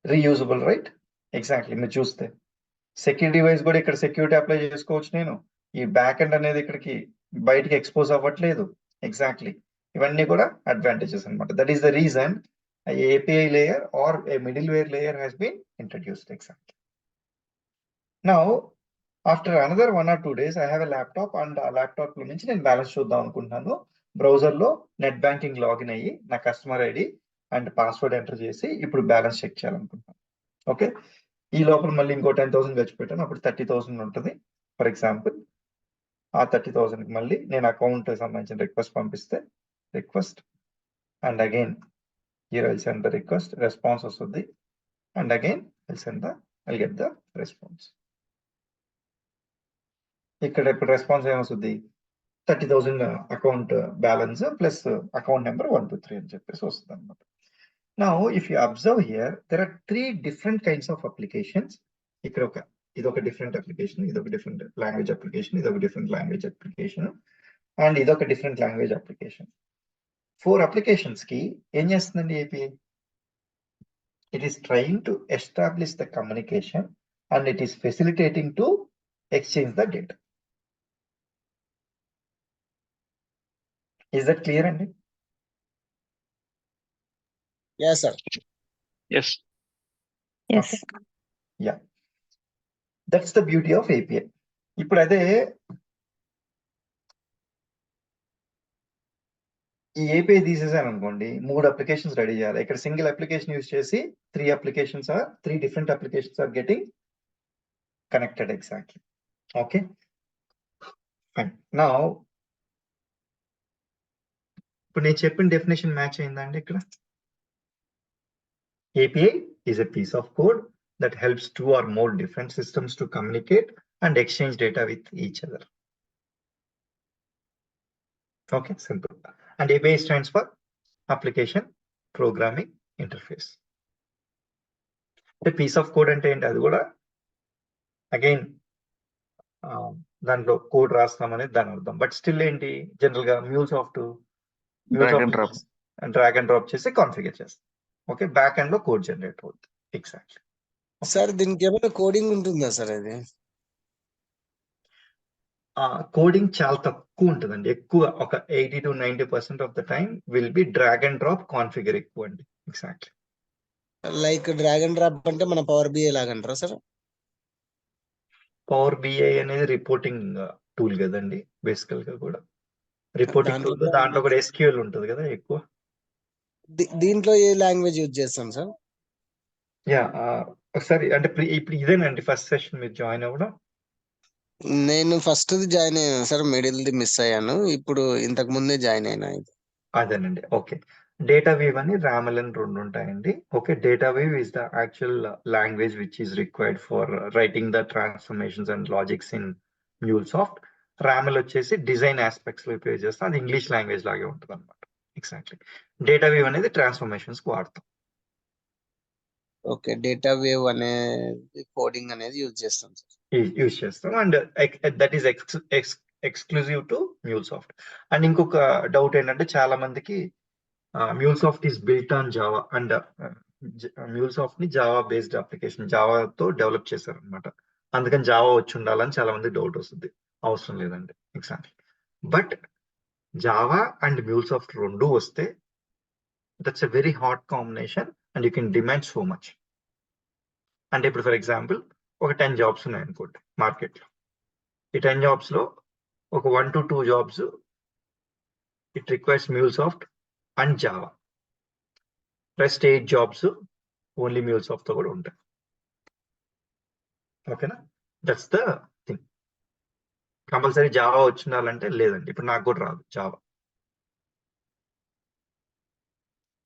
reusable, right? Exactly. మీరు చూస్తే సెక్యూరిటీ వైజ్ కూడా ఇక్కడ సెక్యూరిటీ అప్లై చేసుకోవచ్చు. నేను ఈ బ్యాక్ ఎండ్ అనేది ఇక్కడికి బయటికి ఎక్స్పోజ్ అవ్వట్లేదు. ఎగ్జాక్ట్లీ, ఇవన్నీ కూడా అడ్వాంటేజెస్ అనమాట. That is the reason API layer or a middleware layer has been introduced. Exactly. Now after another 1 or 2 days I have a laptop, and ఆ ల్యాప్టాప్ లో నుంచి నేను బ్యాలెన్స్ చూద్దాం అనుకుంటున్నాను. బ్రౌజర్ లో నెట్ బ్యాంకింగ్ లాగిన్ అయ్యి నా customer ID and password enter చేసి ఇప్పుడు బ్యాలెన్స్ చెక్ చేయాలనుకుంటున్నాను. ఓకే, ఈ లోపల మళ్ళీ ఇంకో 10,000 ఖర్చు పెట్టాను, అప్పుడు 30,000 ఉంటుంది ఫర్ ఎగ్జాంపుల్. ఆ 30,000 కి మళ్ళీ నేను అకౌంట్ సంబంధించిన రిక్వెస్ట్ పంపిస్తే request, and again here I'll send the request, response వస్తుంది, and again I'll get the response. ఇక్కడ ఇప్పుడు రెస్పాన్స్ ఏమొస్తుంది? 30,000 account balance plus account number 1 2 3 అని చెప్పేసి వస్తుంది అనమాట. Now if you observe here, there are 3 different kinds of applications. ఇక్కడ ఇదొక డిఫరెంట్ అప్లికేషన్, ఇదొక డిఫరెంట్ లాంగ్వేజ్ అప్లికేషన్, ఇదొక డిఫరెంట్ లాంగ్వేజ్ అప్లికేషన్, అండ్ ఇదొక డిఫరెంట్ లాంగ్వేజ్ అప్లికేషన్. 4 అప్లికేషన్స్ కి ఏం చేస్తుందండి API? It is trying to establish the communication and it is facilitating to exchange the data. Is that clear, Andy? Yeah sir. Yes. Yes. Yeah, that's the beauty of API. ఇప్పుడు అదే ఈ API తీసేసాను అనుకోండి, 3 applications ready చేయాలి. ఇక్కడ single application use చేసి 3 different applications are getting connected exactly. Okay fine. నా ఇప్పుడు నేను చెప్పిన డెఫినేషన్ మ్యాచ్ అయిందండి ఇక్కడ. API is a piece of code that helps 2 or more different systems to communicate and exchange data with each other. Okay, simple. And API stands for Application Programming Interface. A piece of code అంటే ఏంటి, అది కూడా again దాంట్లో code రాస్తామనేది దాని అర్థం. But still ఏంటి, general గా MuleSoft drag and drop చేసి కాన్ఫిగర్ చేస్తాం. ఓకే, బ్యాక్ ఎండ్ లో కోడ్ జనరేట్ అవుతుంది. ఎగ్జాక్ట్లీ. సార్ దీనికి ఏమైనా కోడింగ్ ఉంటుందా సార్? అది కోడింగ్ చాలా తక్కువ ఉంటుందండి. ఎక్కువ ఒక 80 to 90% of the time will be drag and drop configure ఎక్కువ అండి. Exactly. Like drag and drop అంటే మన పవర్ బిఐ లాగంటారా సార్? పవర్ బిఐ అనేది రిపోర్టింగ్ టూల్ కదండి బేసికల్ గా కూడా. రిపోర్టింగ్ టూల్ దాంట్లో కూడా SQL ఉంటుంది కదా ఎక్కువ. దీంట్లో ఏ లాంగ్వేజ్ యూజ్ చేస్తాం సార్? యా, ఒకసారి అంటే ఇప్పుడు ఇదేనండి ఫస్ట్ సెషన్ మీరు జాయిన్ అవ్వడం. నేను ఫస్ట్ జాయిన్ అయ్యాను సార్, మిడిల్ ది మిస్ అయ్యాను. ఇప్పుడు ఇంతకు ముందే జాయిన్ అయినా. అదేనండి. ఓకే, డేటా వేవ్ అని రామలన్ 2 ఉంటాయండి. Okay, data wave is the actual language which is required for writing the transformations and logics in MuleSoft. రామల్ వచ్చేసి డిజైన్ ఆస్పెక్ట్స్ లో ఉపయోగ చేస్తాం. అది ఇంగ్లీష్ లాంగ్వేజ్ లాగే ఉంటుంది అనమాట. ఎగ్జాక్ట్లీ. డేటా వేవ్ అనేది ట్రాన్స్ఫర్మేషన్స్ కు వాడతాం. ఓకే, డేటా వేవ్ అనేది కోడింగ్ అనేది యూజ్ చేస్తాం సార్. యూజ్ చేస్తాం and that is exclusive to MuleSoft. And ఇంకొక డౌట్ ఏంటంటే చాలా మందికి MuleSoft is built on Java and MuleSoft ని జావా బేస్డ్ అప్లికేషన్, జావాతో డెవలప్ చేశారు అనమాట. అందుకని జావా వచ్చి ఉండాలని చాలా మంది డౌట్ వస్తుంది. అవసరం లేదండి. Exactly. But Java and MuleSoft 2 వస్తే that's a very hot combination and you can demand so much. అంటే ఇప్పుడు ఫర్ ఎగ్జాంపుల్ ఒక 10 జాబ్స్ ఉన్నాయి అనుకోండి మార్కెట్లో. ఈ 10 జాబ్స్ లో ఒక 1 to 2 jobs it requires MuleSoft and Java. Rest 8 jobs only MuleSoft తో కూడా ఉంటాయి. ఓకేనా, that's the thing. Compulsory Java వచ్చిండాలంటే లేదండి, ఇప్పుడు నాకు కూడా రాదు జావా.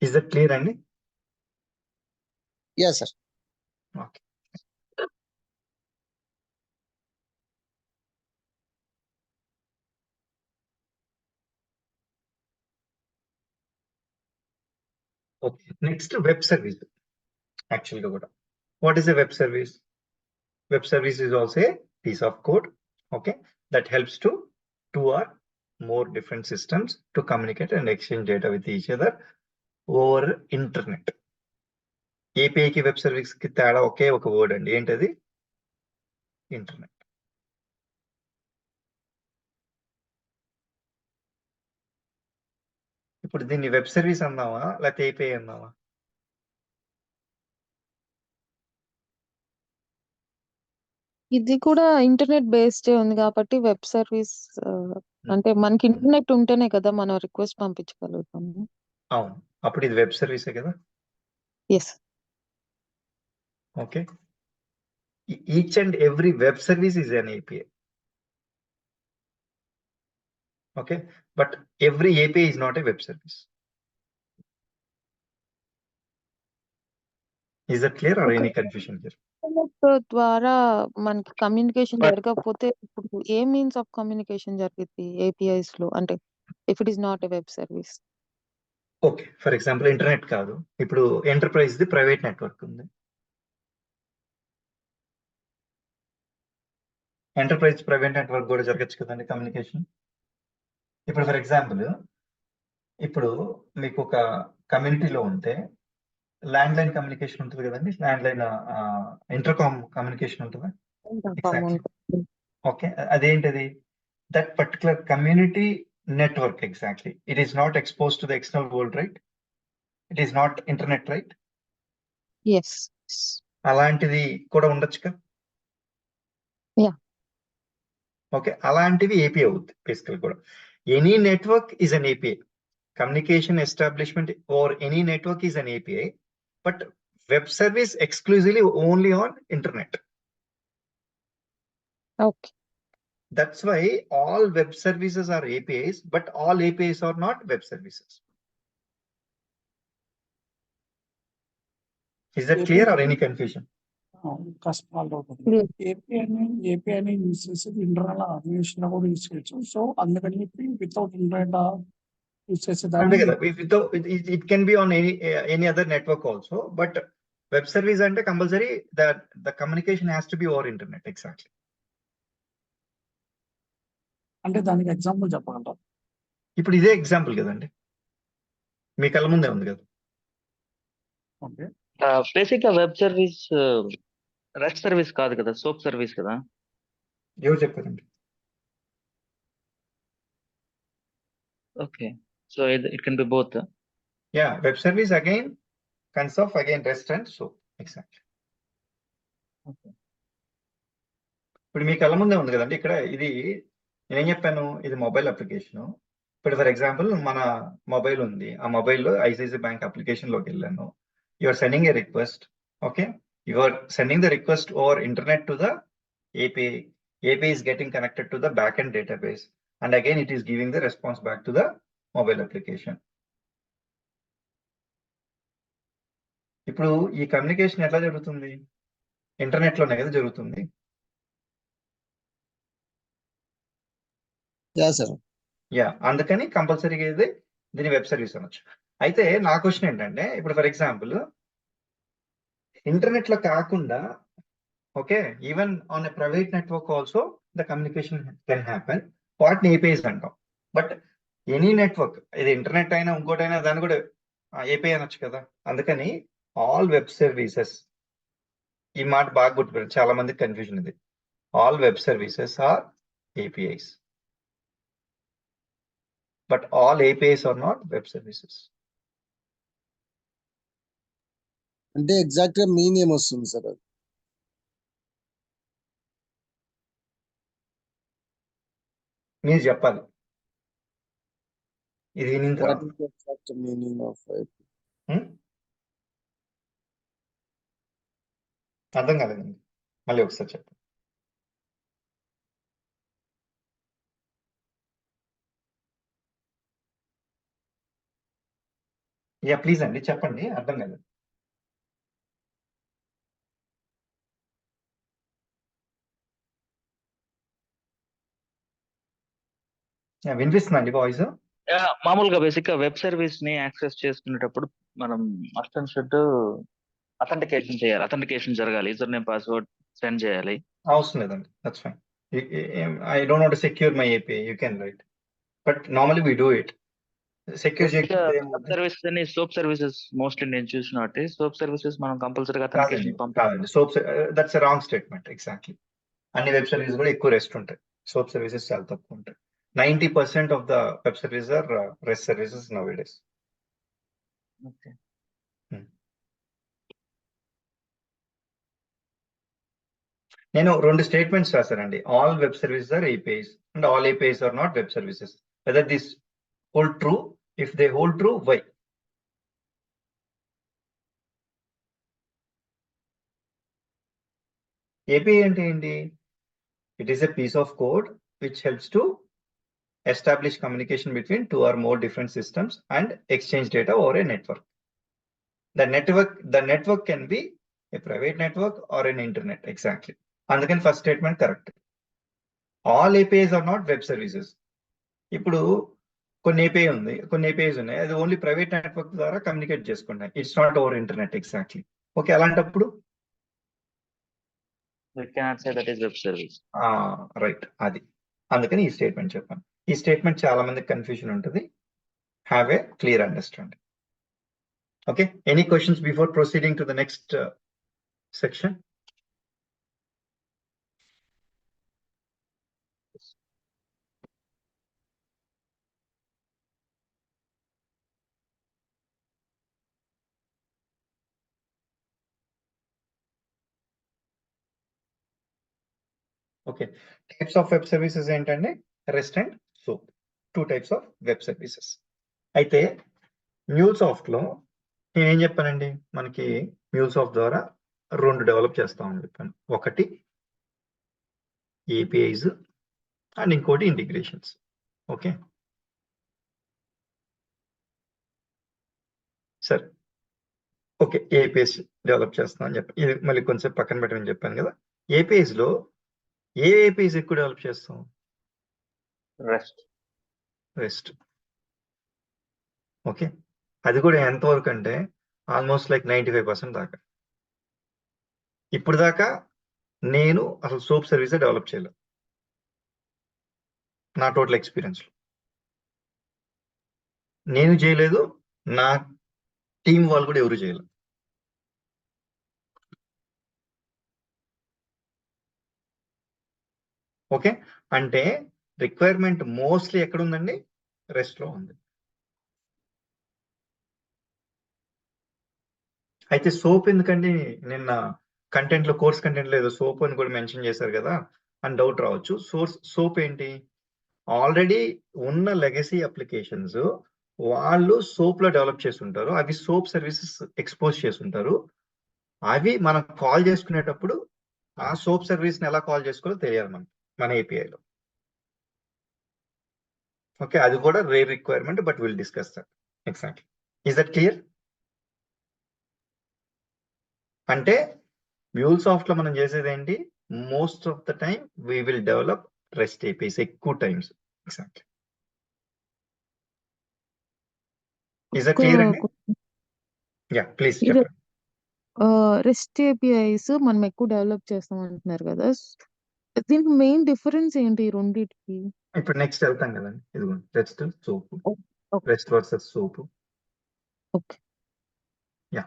ఇస్ దట్ క్లియర్ అండి? Yeah sir. Okay. Okay, next web service. యాక్చువల్గా కూడా what is a web service? Web service is also a piece of code, okay, that helps to 2 or more different systems to communicate and exchange data with each other over internet. API కి web service కి తేడా ఒకే ఒక word అండి. ఏంటది? Internet. ఇప్పుడు దీన్ని web service అందామా లేకపోతే API అందామా? ఇది కూడా ఇంటర్నెట్ బేస్డ్ ఉంది కాబట్టి వెబ్ సర్వీస్ అంటే మనకి ఇంటర్నెట్ ఉంటేనే కదా మనం రిక్వెస్ట్ పంపించగలుగుతాము. అవును, అప్పుడు ఇది వెబ్ సర్వీసే కదా. Yes. Okay, each and every web service is an API. Okay, but every API is not a web service. Is that clear or any confusion here? Internet ద్వారా మనకి కమ్యూనికేషన్ జరగకపోతే ఇప్పుడు ఏ మీన్స్ ఆఫ్ కమ్యూనికేషన్ జరిగింది APIs లో, అంటే if it is not a web service? Okay, for example internet కాదు, ఇప్పుడు enterprise the private network ఉంది. ఎంటర్ప్రైజ్ ప్రైవేట్ నెట్వర్క్ కూడా జరగచ్చు కదండి కమ్యూనికేషన్. ఇప్పుడు ఫర్ ఎగ్జాంపుల్ ఇప్పుడు మీకు ఒక కమ్యూనిటీలో ఉంటే ల్యాండ్ లైన్ కమ్యూనికేషన్ ఉంటుంది కదండి. ల్యాండ్ లైన్ ఇంటర్కామ్ కమ్యూనికేషన్ ఉంటుందా? ఎగ్జాక్ట్లీ. ఓకే, అదేంటది? That particular community network, exactly. It is not exposed to the external world, right? It is not internet, right? Yes. అలాంటిది కూడా ఉండొచ్చుగా. Yeah. ఓకే, అలాంటివి API అవుతుంది basically కూడా. Any network is an API. Communication establishment or any network is an API, but web service exclusively only on internet. Okay. That's why all web services are APIs, but all APIs are not web services. Is that clear or any confusion? Customer Clear. ఏపీఐని use చేసి internal administration కూడా use చేయొచ్చు. So అందుకని చెప్పి without internet use అంతే చేసేదాన్ని కదా, it can be on any other network also, but web service అంటే compulsory the communication has to be over internet. Exactly. అంటే దానికి ఎగ్జాంపుల్ చెప్పగలరా? ఇప్పుడు ఇదే ఎగ్జాంపుల్ కదండి, మీ కళ్ళ ముందే ఉంది కదా. ఓకే, బేసిక్ గా వెబ్ సర్వీస్ రెస్ట్ సర్వీస్ కాదు కదా, సోప్ సర్వీస్ కదా. ఎవరు చెప్పారండి? Okay, so it can be both. Yeah, web service again consists of again REST and SOAP. Exactly. Okay. ఇప్పుడు మీ కళ్ళ ముందే ఉంది కదండి, ఇక్కడ ఇది నేనేం చెప్పాను, ఇది మొబైల్ అప్లికేషన్. ఇప్పుడు ఫర్ ఎగ్జాంపుల్ మన మొబైల్ ఉంది, ఆ మొబైల్లో ఐసిఐసిఐ బ్యాంక్ అప్లికేషన్ లోకి వెళ్ళాను. You are sending a request. Okay, you are sending the request over internet to the API. API is getting connected to the backend database, and again it is giving the response back to the mobile application. ఇప్పుడు ఈ communication ఎట్లా జరుగుతుంది? Internet లోనే కదా జరుగుతుంది. Sir. Yeah, అందుకని కంపల్సరీగా ఇది దీని వెబ్ సర్వీస్ అనొచ్చు. అయితే నా క్వశ్చన్ ఏంటంటే, ఇప్పుడు ఫర్ ఎగ్జాంపుల్ ఇంటర్నెట్ లో కాకుండా, okay, even on a private network also the communication can happen. వాటిని ఏపీఐస్ అంటాం. బట్ ఎనీ నెట్వర్క్, ఇది ఇంటర్నెట్ అయినా ఇంకోటైనా దాన్ని కూడా ఏపీఐ అనొచ్చు కదా. అందుకని ఆల్ వెబ్ సర్వీసెస్, ఈ మాట బాగా గుర్తుపెట్టారు, చాలా మందికి కన్ఫ్యూజన్ ఇది. All web services are APIs, but all APIs are not web services. అంటే ఎగ్జాక్ట్ గా మీన్ ఏమొస్తుంది సార్? మీరు చెప్పాలి ఇది వినిన వాట్ తర్వాత. Is the exact meaning of అర్థం కాలేదండి, మళ్ళీ ఒకసారి చెప్పండి. యా ప్లీజ్ అండి చెప్పండి, అర్థం కాలేదు. వినిపిస్తుందండి వాయిస్? మామూలుగా బేసిక్ గా వెబ్ సర్వీస్ ని యాక్సెస్ చేసుకునేటప్పుడు మనం మస్ట్ అండ్ షుడ్ అథెంటికేషన్ చేయాలి, అథెంటికేషన్ జరగాలి, యూజర్ నేమ్ పాస్వర్డ్ సెండ్ చేయాలి. అవసరం లేదండి, that's fine. I don't want to secure my API, you can write, but normally we do it. Secure web services అని soap services mostly నేను చూసినట్టు soap services మనం కంపల్సరీగా అథెంటికేషన్ పంపాలి. Soap that's a wrong statement. Exactly, అన్ని web service కూడా ఎక్కువ rest ఉంటాయి, సోప్ సర్వీసెస్ చాలా తక్కువ ఉంటాయి. 90% of the web service are rest services nowadays. Okay, నేను 2 స్టేట్మెంట్స్ రాశానండి. All web services are APIs and all APIs are not web services. Whether this hold true? If they hold true, why? API అంటే ఏంటి? It is a piece of code which helps to establish communication between 2 or more different systems and exchange data over a network. The network can be a private network or an internet. Exactly. అందుకని first statement correct. All APIs are not web services. ఇప్పుడు కొన్ని API ఉంది, కొన్ని APIs ఉన్నాయి, అది only private network ద్వారా communicate చేసుకుంటాయి. It's not over internet. Exactly. Okay, అలాంటప్పుడు we cannot say that is web service. Right, అది అందుకని ఈ స్టేట్మెంట్ చెప్పాను. ఈ స్టేట్మెంట్ చాలా మందికి కన్ఫ్యూజన్ ఉంటుంది. Have a clear understanding. Okay, any questions before proceeding to the next section? Okay, types of web services ఏంటంటే rest and soap, 2 types of web services. అయితే MuleSoft లో నేనేం చెప్పానండి, మనకి MuleSoft ద్వారా 2 డెవలప్ చేస్తామని చెప్పాను. ఒకటి ఏపీఐస్ అండ్ ఇంకోటి ఇంటిగ్రేషన్స్. ఓకే సరే, ఓకే ఏపీఎస్ డెవలప్ చేస్తాం అని చెప్పి ఇది మళ్ళీ కొంచెం పక్కన పెట్టమని చెప్పాను కదా. ఏపీఎస్ లో ఏ ఏపీఎస్ ఎక్కువ డెవలప్ చేస్తాం? రెస్ట్. ఓకే, అది కూడా ఎంతవరకు అంటే ఆల్మోస్ట్ లైక్ 95% దాకా. ఇప్పుడు దాకా నేను అసలు సోప్ సర్వీసే డెవలప్ చేయలేదు నా టోటల్ ఎక్స్పీరియన్స్ లో. నేను చేయలేదు, నా టీం వాళ్ళు కూడా ఎవరు చేయలేదు. ఓకే, అంటే రిక్వైర్మెంట్ మోస్ట్లీ ఎక్కడ ఉందండి? రెస్ట్ లో ఉంది. అయితే సోప్ ఎందుకండి, నిన్న కంటెంట్ లో కోర్స్ కంటెంట్ లో ఏదో సోప్ అని కూడా మెన్షన్ చేశారు కదా అని డౌట్ రావచ్చు. సోప్ ఏంటి? ఆల్రెడీ ఉన్న లెగసీ అప్లికేషన్స్ వాళ్ళు సోప్ లో డెవలప్ చేస్తుంటారు, అవి సోప్ సర్వీసెస్ ఎక్స్పోజ్ చేస్తుంటారు. అవి మనం కాల్ చేసుకునేటప్పుడు ఆ సోప్ సర్వీస్ ని ఎలా కాల్ చేసుకోవాలో తెలియాలి మన ఏపీఐలో. ఓకే, అది కూడా rare requirement, but will discuss that. Exactly, is that clear? అంటే MuleSoft లో మనం చేసేది ఏంటి, most of the time we will develop rest APIs ఎక్కువ times. Exactly, is that clear అండి? యా ప్లీజ్ చెప్పండి. రెస్ట్ ఏపీఐస్ మనం ఎక్కువ డెవలప్ చేస్తాం అంటున్నారు కదా, దీనికి మెయిన్ డిఫరెన్స్ ఏంటి ఈ రెండింటికి? ఇప్పుడు నెక్స్ట్ వెళ్తాం కదండి, ఇదిగోండి rest soap, okay rest versus soap. Okay yeah,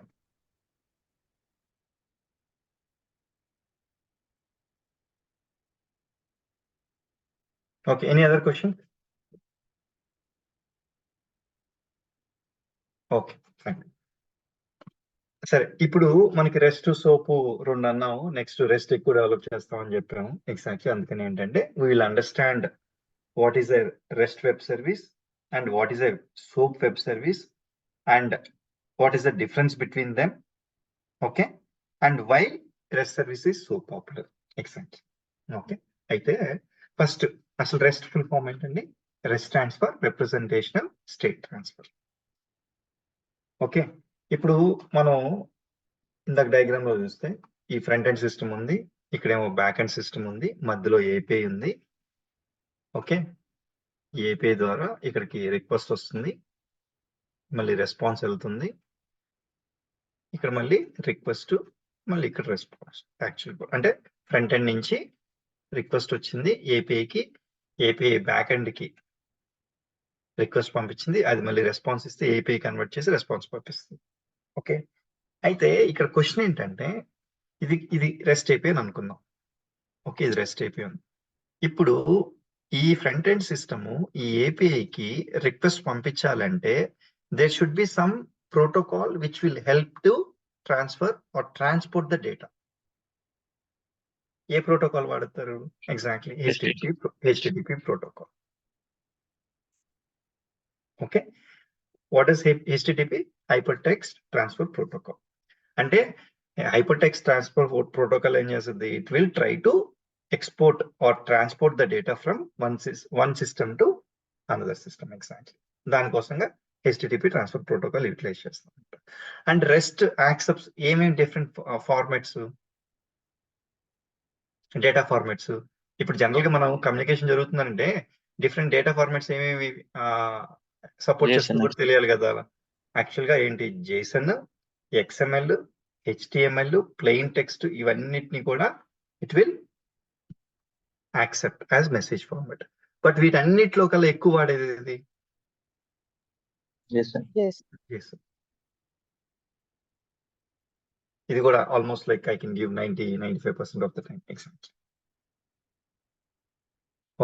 okay, any other question? Okay fine. సరే, ఇప్పుడు మనకి రెస్ట్ సోపు 2 అన్నాము, నెక్స్ట్ రెస్ట్ ఎక్కువ డెవలప్ చేస్తామని చెప్పాము. ఎగ్జాక్ట్లీ, అందుకని ఏంటంటే we will understand what is a REST web service and what is a SOAP web service and what is the difference between them. Okay, and why REST service is so popular. Exactly. Okay, అయితే first అసలు REST full form ఏంటండి? REST stands for representational state transfer. Okay, ఇప్పుడు మనం ఇందాక diagram లో చూస్తే ఈ front end system ఉంది, ఇక్కడేమో బ్యాక్ ఎండ్ సిస్టమ్ ఉంది, మధ్యలో ఏపీఐ ఉంది. ఓకే, ఏపీఐ ద్వారా ఇక్కడికి రిక్వెస్ట్ వస్తుంది, మళ్ళీ రెస్పాన్స్ వెళ్తుంది, ఇక్కడ మళ్ళీ రిక్వెస్ట్, మళ్ళీ ఇక్కడ రెస్పాన్స్. యాక్చువల్ అంటే ఫ్రంట్ ఎండ్ నుంచి రిక్వెస్ట్ వచ్చింది ఏపీఐకి, ఏపీఐ బ్యాక్ ఎండ్ కి రిక్వెస్ట్ పంపించింది, అది మళ్ళీ రెస్పాన్స్ ఇస్తే ఏపీఐ కన్వర్ట్ చేసి రెస్పాన్స్ పంపిస్తుంది. ఓకే, అయితే ఇక్కడ క్వశ్చన్ ఏంటంటే ఇది రెస్ట్ ఏపీఐ అని అనుకుందాం. ఓకే, ఇది రెస్ట్ ఏపీఐ ఉంది. ఇప్పుడు ఈ ఫ్రంట్ ఎండ్ సిస్టమ్ ఈ ఏపీఐకి రిక్వెస్ట్ పంపించాలంటే there should be some protocol which will help to transfer or transport the data. ఏ ప్రోటోకాల్ వాడతారు? Exactly HTTP protocol. Okay, what is HTTP? Hyper text transfer protocol. అంటే hyper text transfer protocol ఏం చేస్తుంది? It will try to export or transport the data from one system to another system. Exactly, దానికోసంగా HTTP transfer protocol utilize చేస్తాం. And REST accepts ఏమేమి different formats, data formats. ఇప్పుడు general గా మనం communication జరుగుతుందంటే different data formats ఏమేమి support చేస్తుంది కూడా తెలియాలి కదా. యాక్చువల్ గా ఏంటి, JSON, XML, HTML, plain text, ఇవన్నిటిని కూడా it will accept as message format. But వీటన్నిటిలో కల్లా ఎక్కువ వాడేది ఇది JSON. ఇది కూడా almost like I can give 90-95% of the time. Exactly.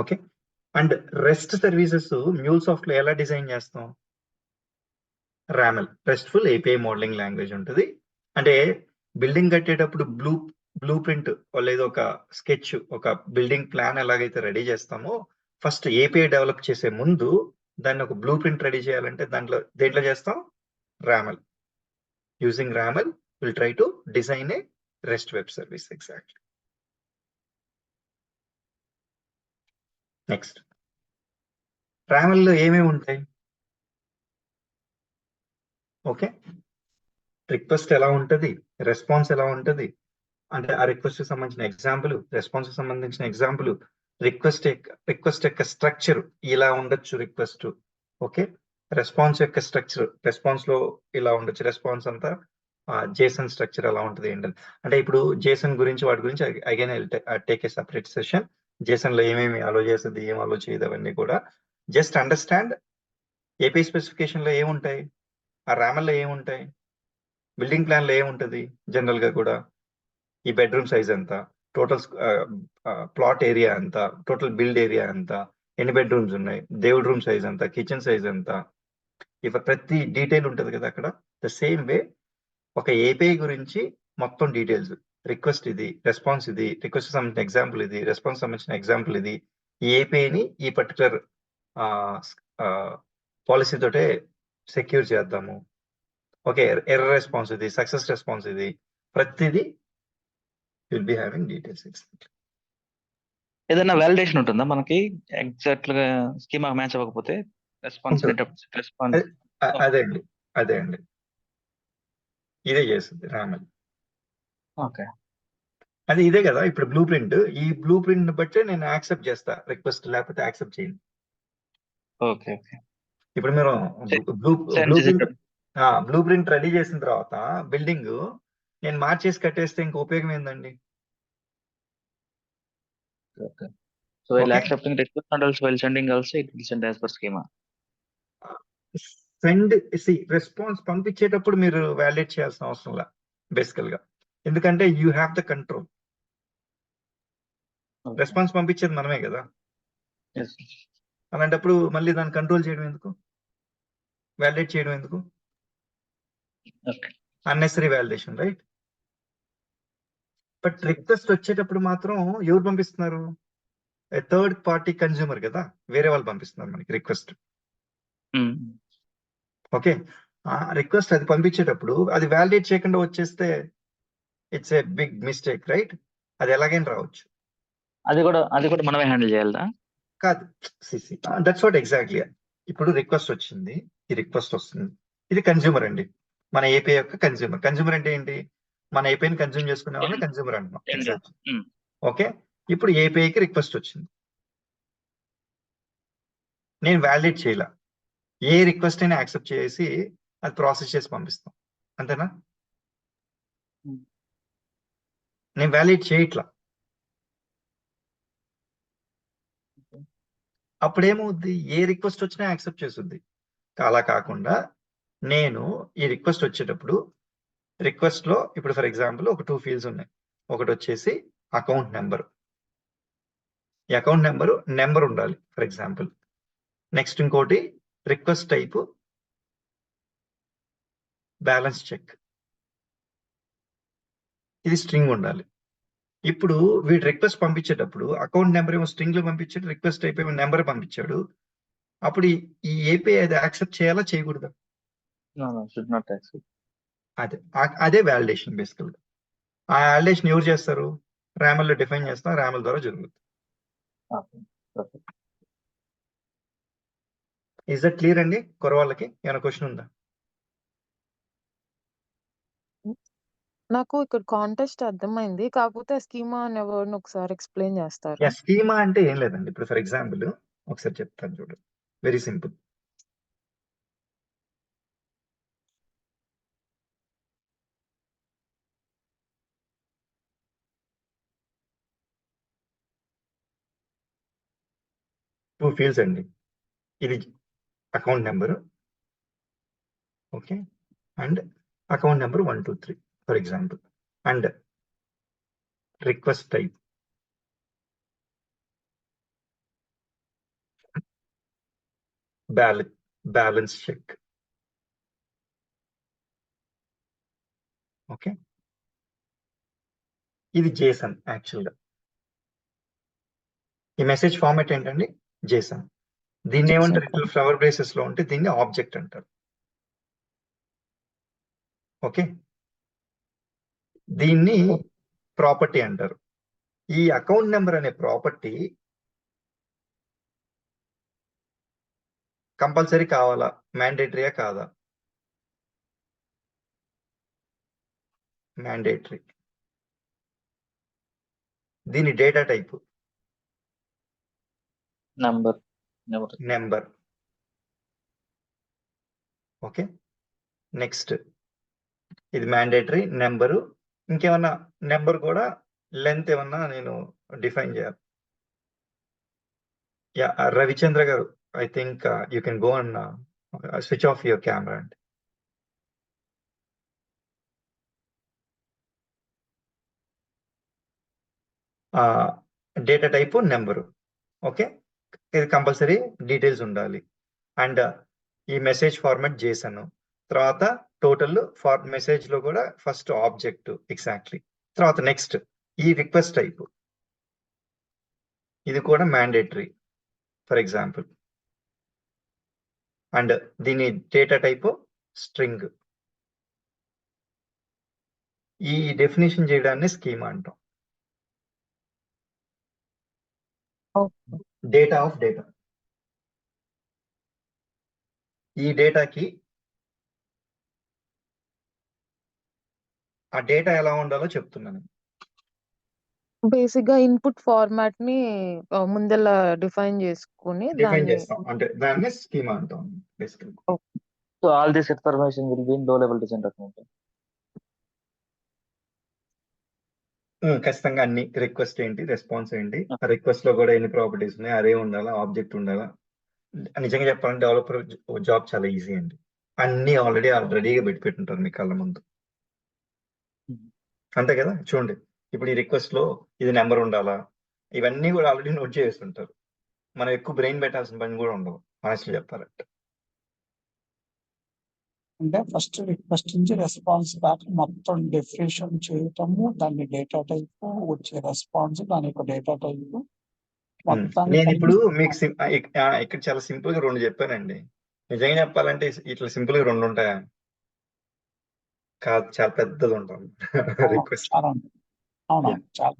Okay, and rest services MuleSoft లో ఎలా డిజైన్ చేస్తాం? RAML, RESTful API modelling language ఉంటుంది. అంటే బిల్డింగ్ కట్టేటప్పుడు బ్లూ ప్రింట్ లేదా ఒక స్కెచ్, ఒక బిల్డింగ్ ప్లాన్ ఎలాగైతే రెడీ చేస్తామో, ఫస్ట్ ఏపీఐ డెవలప్ చేసే ముందు దాన్ని ఒక బ్లూ ప్రింట్ రెడీ చేయాలంటే దేంట్లో చేస్తాం? RAML. Using RAML will try to design a rest web service. Exactly. Next, RAML లో ఏమేమి ఉంటాయి? ఓకే, రిక్వెస్ట్ ఎలా ఉంటది, రెస్పాన్స్ ఎలా ఉంటది, అంటే ఆ రిక్వెస్ట్ కి సంబంధించిన ఎగ్జాంపుల్, రెస్పాన్స్ కి సంబంధించిన ఎగ్జాంపుల్, రిక్వెస్ట్ యొక్క స్ట్రక్చర్ ఇలా ఉండొచ్చు రిక్వెస్ట్. ఓకే, రెస్పాన్స్ యొక్క స్ట్రక్చర్, రెస్పాన్స్ లో ఇలా ఉండొచ్చు, రెస్పాన్స్ అంతా జేసన్ స్ట్రక్చర్ ఎలా ఉంటుంది ఏంటంటే, అంటే ఇప్పుడు జేసన్ గురించి వాటి గురించి again take a separate session. Jason లో ఏమేమి అలో చేస్తుంది, ఏం అలో చేయదు, అవన్నీ కూడా జస్ట్ అండర్స్టాండ్. ఏపీ స్పెసిఫికేషన్ లో ఏముంటాయి, ఆ రామెల్ లో ఏముంటాయి, బిల్డింగ్ ప్లాన్ లో ఏముంటది జనరల్ గా కూడా, ఈ బెడ్రూమ్ సైజ్ ఎంత, టోటల్ ప్లాట్ ఏరియా ఎంత, టోటల్ బిల్డ్ ఏరియా ఎంత, ఎన్ని బెడ్రూమ్స్ ఉన్నాయి, దేవుడ్ రూమ్ సైజ్ ఎంత, కిచెన్ సైజ్ ఎంత, ఇక ప్రతి డీటెయిల్ ఉంటది కదా అక్కడ. ద సేమ్ వే ఒక ఏపీఐ గురించి మొత్తం డీటెయిల్స్, రిక్వెస్ట్ ఇది, రెస్పాన్స్ ఇది, రిక్వెస్ట్ సంబంధించిన ఎగ్జాంపుల్ ఇది, రెస్పాన్స్ సంబంధించిన ఎగ్జాంపుల్ ఇది, ఈ ఏపీఐని ఈ పర్టికులర్ పాలసీ తోటే సెక్యూర్ చేద్దాము. ఓకే, ఎర్రర్ రెస్పాన్స్ ఇది, సక్సెస్ రెస్పాన్స్ ఇది, ప్రతిదీ విల్ బి హ్యావింగ్ డీటెయిల్స్. ఏదైనా వ్యాలిడేషన్ ఉంటుందా మనకి ఎగ్జాక్ట్ గా స్కీమా మ్యాచ్ అవ్వకపోతే? రెస్పాన్స్ రెస్పాన్స్ అదే అండి ఇదే చేస్తుంది రామెల్. ఓకే. అది ఇదే కదా ఇప్పుడు బ్లూ ప్రింట్. ఈ బ్లూ ప్రింట్ బట్టే నేను యాక్సెప్ట్ చేస్తా రిక్వెస్ట్, లేకపోతే యాక్సెప్ట్ చేయను. ఓకే. ఓకే. ఇప్పుడు మీరు బ్లూ ప్రింట్ రెడీ చేసిన తర్వాత బిల్డింగ్ నేను మార్చేసి కట్టేస్తే ఇంక ఉపయోగం ఏందండి? Okay. So while Okay. accepting request and also while sending also it will send as per schema. Response పంపించేటప్పుడు మీరు వ్యాలిడేట్ చేయాల్సిన అవసరం లే బేసికల్ గా, ఎందుకంటే you have the control. Okay. Response పంపించేది మనమే కదా, Yes. అలాంటప్పుడు మళ్ళీ దాన్ని కంట్రోల్ చేయడం ఎందుకు, వ్యాలిడేట్ చేయడం ఎందుకు? Okay. Unnecessary validation, right? But request వచ్చేటప్పుడు మాత్రం ఎవరు పంపిస్తున్నారు? థర్డ్ పార్టీ కన్జ్యూమర్ కదా, వేరే వాళ్ళు పంపిస్తున్నారు మనకి రిక్వెస్ట్. Mm. ఓకే, ఆ రిక్వెస్ట్ అది పంపించేటప్పుడు అది వ్యాలిడేట్ చేయకుండా వచ్చేస్తే it's a big mistake, right? అది ఎలాగైనా రావచ్చు. అది కూడా మనమే హ్యాండిల్ చేయాలా? కాదు, దట్స్ వాట్ ఎగ్జాక్ట్లీ. ఇప్పుడు రిక్వెస్ట్ వచ్చింది, ఈ రిక్వెస్ట్ వస్తుంది, ఇది కన్జ్యూమర్ అండి, మన ఏపీ యొక్క కన్జ్యూమర్. కన్జ్యూమర్ అంటే ఏంటి? మన ఏపీని కన్జ్యూమ్ చేసుకునే వాళ్ళని కన్జ్యూమర్ అంటున్నాం. ఎగ్జాక్ట్. ఓకే, ఇప్పుడు ఏపీఐకి రిక్వెస్ట్ వచ్చింది, నేను వ్యాలిడేట్ చేయాల, ఏ రిక్వెస్ట్ అయినా యాక్సెప్ట్ చేసి అది ప్రాసెస్ చేసి పంపిస్తాం, అంతేనా? నేను వ్యాలిడేట్ చేయట్లా. అప్పుడేమవుద్ది, ఏ రిక్వెస్ట్ వచ్చినా యాక్సెప్ట్ చేస్తుంది. అలా కాకుండా నేను ఈ రిక్వెస్ట్ వచ్చేటప్పుడు రిక్వెస్ట్ లో ఇప్పుడు ఫర్ ఎగ్జాంపుల్ ఒక 2 ఫీల్డ్స్ ఉన్నాయి. ఒకటి వచ్చేసి అకౌంట్ నెంబర్. ఈ అకౌంట్ నెంబర్ ఉండాలి ఫర్ ఎగ్జాంపుల్. నెక్స్ట్ ఇంకోటి రిక్వెస్ట్ టైప్ బ్యాలెన్స్ చెక్, ఇది స్ట్రింగ్ ఉండాలి. ఇప్పుడు వీడు రిక్వెస్ట్ పంపించేటప్పుడు అకౌంట్ నెంబర్ ఏమో స్ట్రింగ్ లో పంపించాడు, రిక్వెస్ట్ టైప్ ఏమో నెంబర్ పంపించాడు. అప్పుడు ఈ ఏపీఐ అది యాక్సెప్ట్ చేయాలా చేయకూడదా? No, should not accept. అదే వ్యాలిడేషన్ బేసికల్ గా. ఆ వ్యాలిడేషన్ ఎవరు చేస్తారు? రామెల్ లో డిఫైన్ చేస్తాం, రామెల్ ద్వారా జరుగుతుంది. Okay. ఇస్ దట్ క్లియర్ అండి? కొరవాళ్ళకి ఏమైనా క్వశ్చన్ ఉందా? నాకు ఇక్కడ కాంటెస్ట్ అర్థమైంది. కాకపోతే స్కీమా అనే వర్డ్ ఒకసారి ఎక్స్ప్లెయిన్ చేస్తారా? స్కీమా అంటే ఏం లేదండి. ఇప్పుడు ఫర్ ఎగ్జాంపుల్ ఒకసారి చెప్తాను చూడండి, వెరీ సింపుల్. టూ ఫీల్డ్స్ అండి, ఇది account number, okay, and account number 1 2 3 for example, and request type balance check. Okay, ఇది జేసన్ యాక్చువల్గా. ఈ మెసేజ్ ఫార్మాట్ ఏంటండి? జేసన్. దీన్ని ఏమంటారు? ఇట్లా ఫ్లవర్ బ్రేసెస్ లో ఉంటే దీన్ని ఆబ్జెక్ట్ అంటారు. ఓకే, దీన్ని ప్రాపర్టీ అంటారు. ఈ అకౌంట్ నెంబర్ అనే ప్రాపర్టీ కంపల్సరీ కావాలా, మ్యాండేటరీయా కాదా? మ్యాండేటరీ. దీని data type number number. Okay, next ఇది మ్యాండేటరీ నెంబరు. ఇంకేమన్నా నెంబర్ కూడా లెంత్ ఏమన్నా నేను డిఫైన్ చేయాలి. యా, రవిచంద్ర గారు, I think you can go and switch off your camera అండి. Data type number. ఓకే, ఇది కంపల్సరీ డీటెయిల్స్ ఉండాలి. అండ్ ఈ మెసేజ్ ఫార్మాట్ చేశాను. తర్వాత టోటల్ మెసేజ్ లో కూడా ఫస్ట్ ఆబ్జెక్ట్ ఎగ్జాక్ట్లీ. తర్వాత నెక్స్ట్ ఈ రిక్వెస్ట్ టైప్, ఇది కూడా మ్యాండేటరీ ఫర్ ఎగ్జాంపుల్. అండ్ దీని డేటా టైప్ స్ట్రింగ్. ఈ డెఫినేషన్ చేయడాన్ని స్కీమా అంటాం. Data of data. ఈ డేటాకి ఆ డేటా ఎలా ఉండాలో చెప్తున్నాను. బేసిక్ గా ఇన్పుట్ ఫార్మాట్ ని ముందల డిఫైన్ చేసుకుని డిఫైన్ దాన్ని చేస్తాం, అంటే దాన్ని స్కీమా అంటాం బేసికల్. So all this information will be in లో లెవెల్ డిజైన్ డాక్యుమెంట్. ఖచ్చితంగా అన్ని రిక్వెస్ట్ ఏంటి, రెస్పాన్స్ ఏంటి, రిక్వెస్ట్ లో కూడా ఎన్ని ప్రాపర్టీస్ ఉన్నాయి, అరే ఉండాలా, ఆబ్జెక్ట్ ఉండాలా. నిజంగా చెప్పాలంటే డెవలపర్ జాబ్ చాలా ఈజీ అండి. అన్ని ఆల్రెడీ రెడీగా పెట్టుకుంటారు మీ కళ్ళ ముందు. అంతే కదా, చూడండి ఇప్పుడు ఈ రిక్వెస్ట్ లో ఇది నెంబర్ ఉండాలా, ఇవన్నీ కూడా ఆల్రెడీ నోట్ చేస్తుంటారు. మనం ఎక్కువ బ్రెయిన్ పెట్టాల్సిన పని కూడా ఉండదు మనసులో చెప్పాలంటే. అంటే ఫస్ట్ రిక్వెస్ట్ నుంచి రెస్పాన్స్ దాకా మొత్తం డెఫినేషన్ చేయటము, దాన్ని డేటా టైప్, వచ్చే రెస్పాన్స్, దాని యొక్క డేటా టైప్ మొత్తాన్ని నేను ఇప్పుడు కలిపి మీకు ఇక్కడ చాలా సింపుల్ గా 2 చెప్పానండి. నిజంగా చెప్పాలంటే ఇట్లా సింపుల్ గా 2 ఉంటాయా? కాదు, చాలా పెద్దది ఉంటుంది రిక్వెస్ట్. చాలా అవునా, చాలా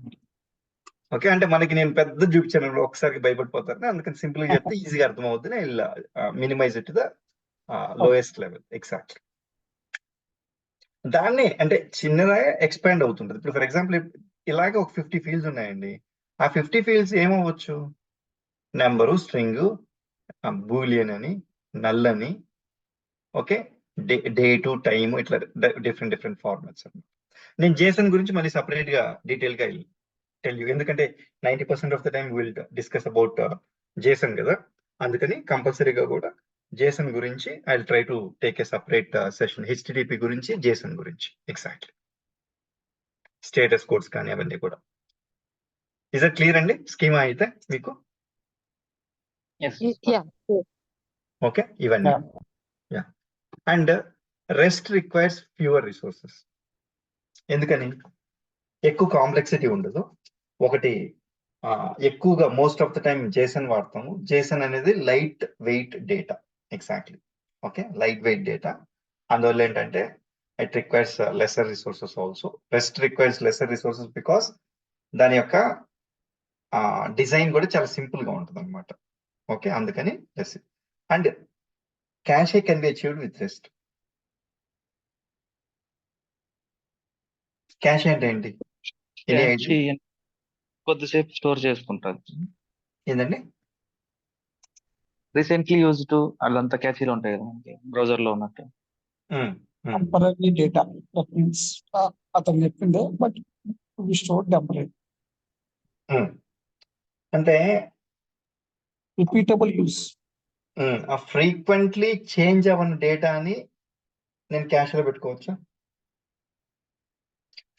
ఓకే, అంటే మనకి నేను పెద్ద చూపించాను, ఒకసారి భయపడిపోతారు, అందుకని సింపుల్ గా చెప్తే ఈజీగా అర్థం అవుతుంది. Minimize it the lowest level. Exactly. దాన్ని అంటే చిన్నగా ఎక్స్పాండ్ అవుతుంటది. ఇప్పుడు ఫర్ ఎగ్జాంపుల్ ఇలాగే ఒక 50 ఫీల్డ్స్ ఉన్నాయండి. ఆ 50 ఫీల్డ్స్ ఏమవ్వచ్చు? నెంబరు, స్ట్రింగ్, బూలియన్ అని, నల్ అని, ఓకే, డేటు, టైమ్, ఇట్లా డిఫరెంట్ ఫార్మాట్స్. నేను జేసన్ గురించి మళ్ళీ సపరేట్ గా డీటెయిల్ గా టెల్ యూ, ఎందుకంటే 90% of the time will discuss about Jason కదా, అందుకని కంపల్సరీగా కూడా జేసన్ గురించి I try to take a separate session. HTTP గురించి, జేసన్ గురించి ఎగ్జాక్ట్లీ, స్టేటస్ కోడ్స్ కానీ అవన్నీ కూడా. ఇస్ ఇట్ క్లియర్ అండి స్కీమా అయితే మీకు? యా ఓకే, ఇవన్నీ. Yeah, and rest requires fewer resources. ఎందుకని? ఎక్కువ కాంప్లెక్సిటీ ఉండదు. ఒకటి ఎక్కువగా most of the time Jason వాడతాము. జేసన్ అనేది light weight data. Exactly, okay, light weight data. అందువల్ల ఏంటంటే it requires lesser resources also. REST requires lesser resources because దాని యొక్క డిజైన్ కూడా చాలా సింపుల్ గా ఉంటుంది అనమాట. ఓకే, అందుకని less. And cache can be achieved with rest. Cache అంటే ఏంటి? కొద్దిసేపు స్టోర్ చేసుకుంటారు. ఏంటండి? రీసెంట్లీ యూజ్డ్ అదంతా క్యాచీలు ఉంటాయి కదా మనకి బ్రౌజర్ లో ఉన్నట్టు. టెంపరీ డేటా, దట్ మీన్స్ అతను చెప్పిందే, బట్ వి స్టోర్ టెంపరీ. అంటే రిపీటబుల్ యూస్. ఆ ఫ్రీక్వెంట్లీ చేంజ్ అవ్వని డేటాని నేను క్యాష్ లో పెట్టుకోవచ్చా?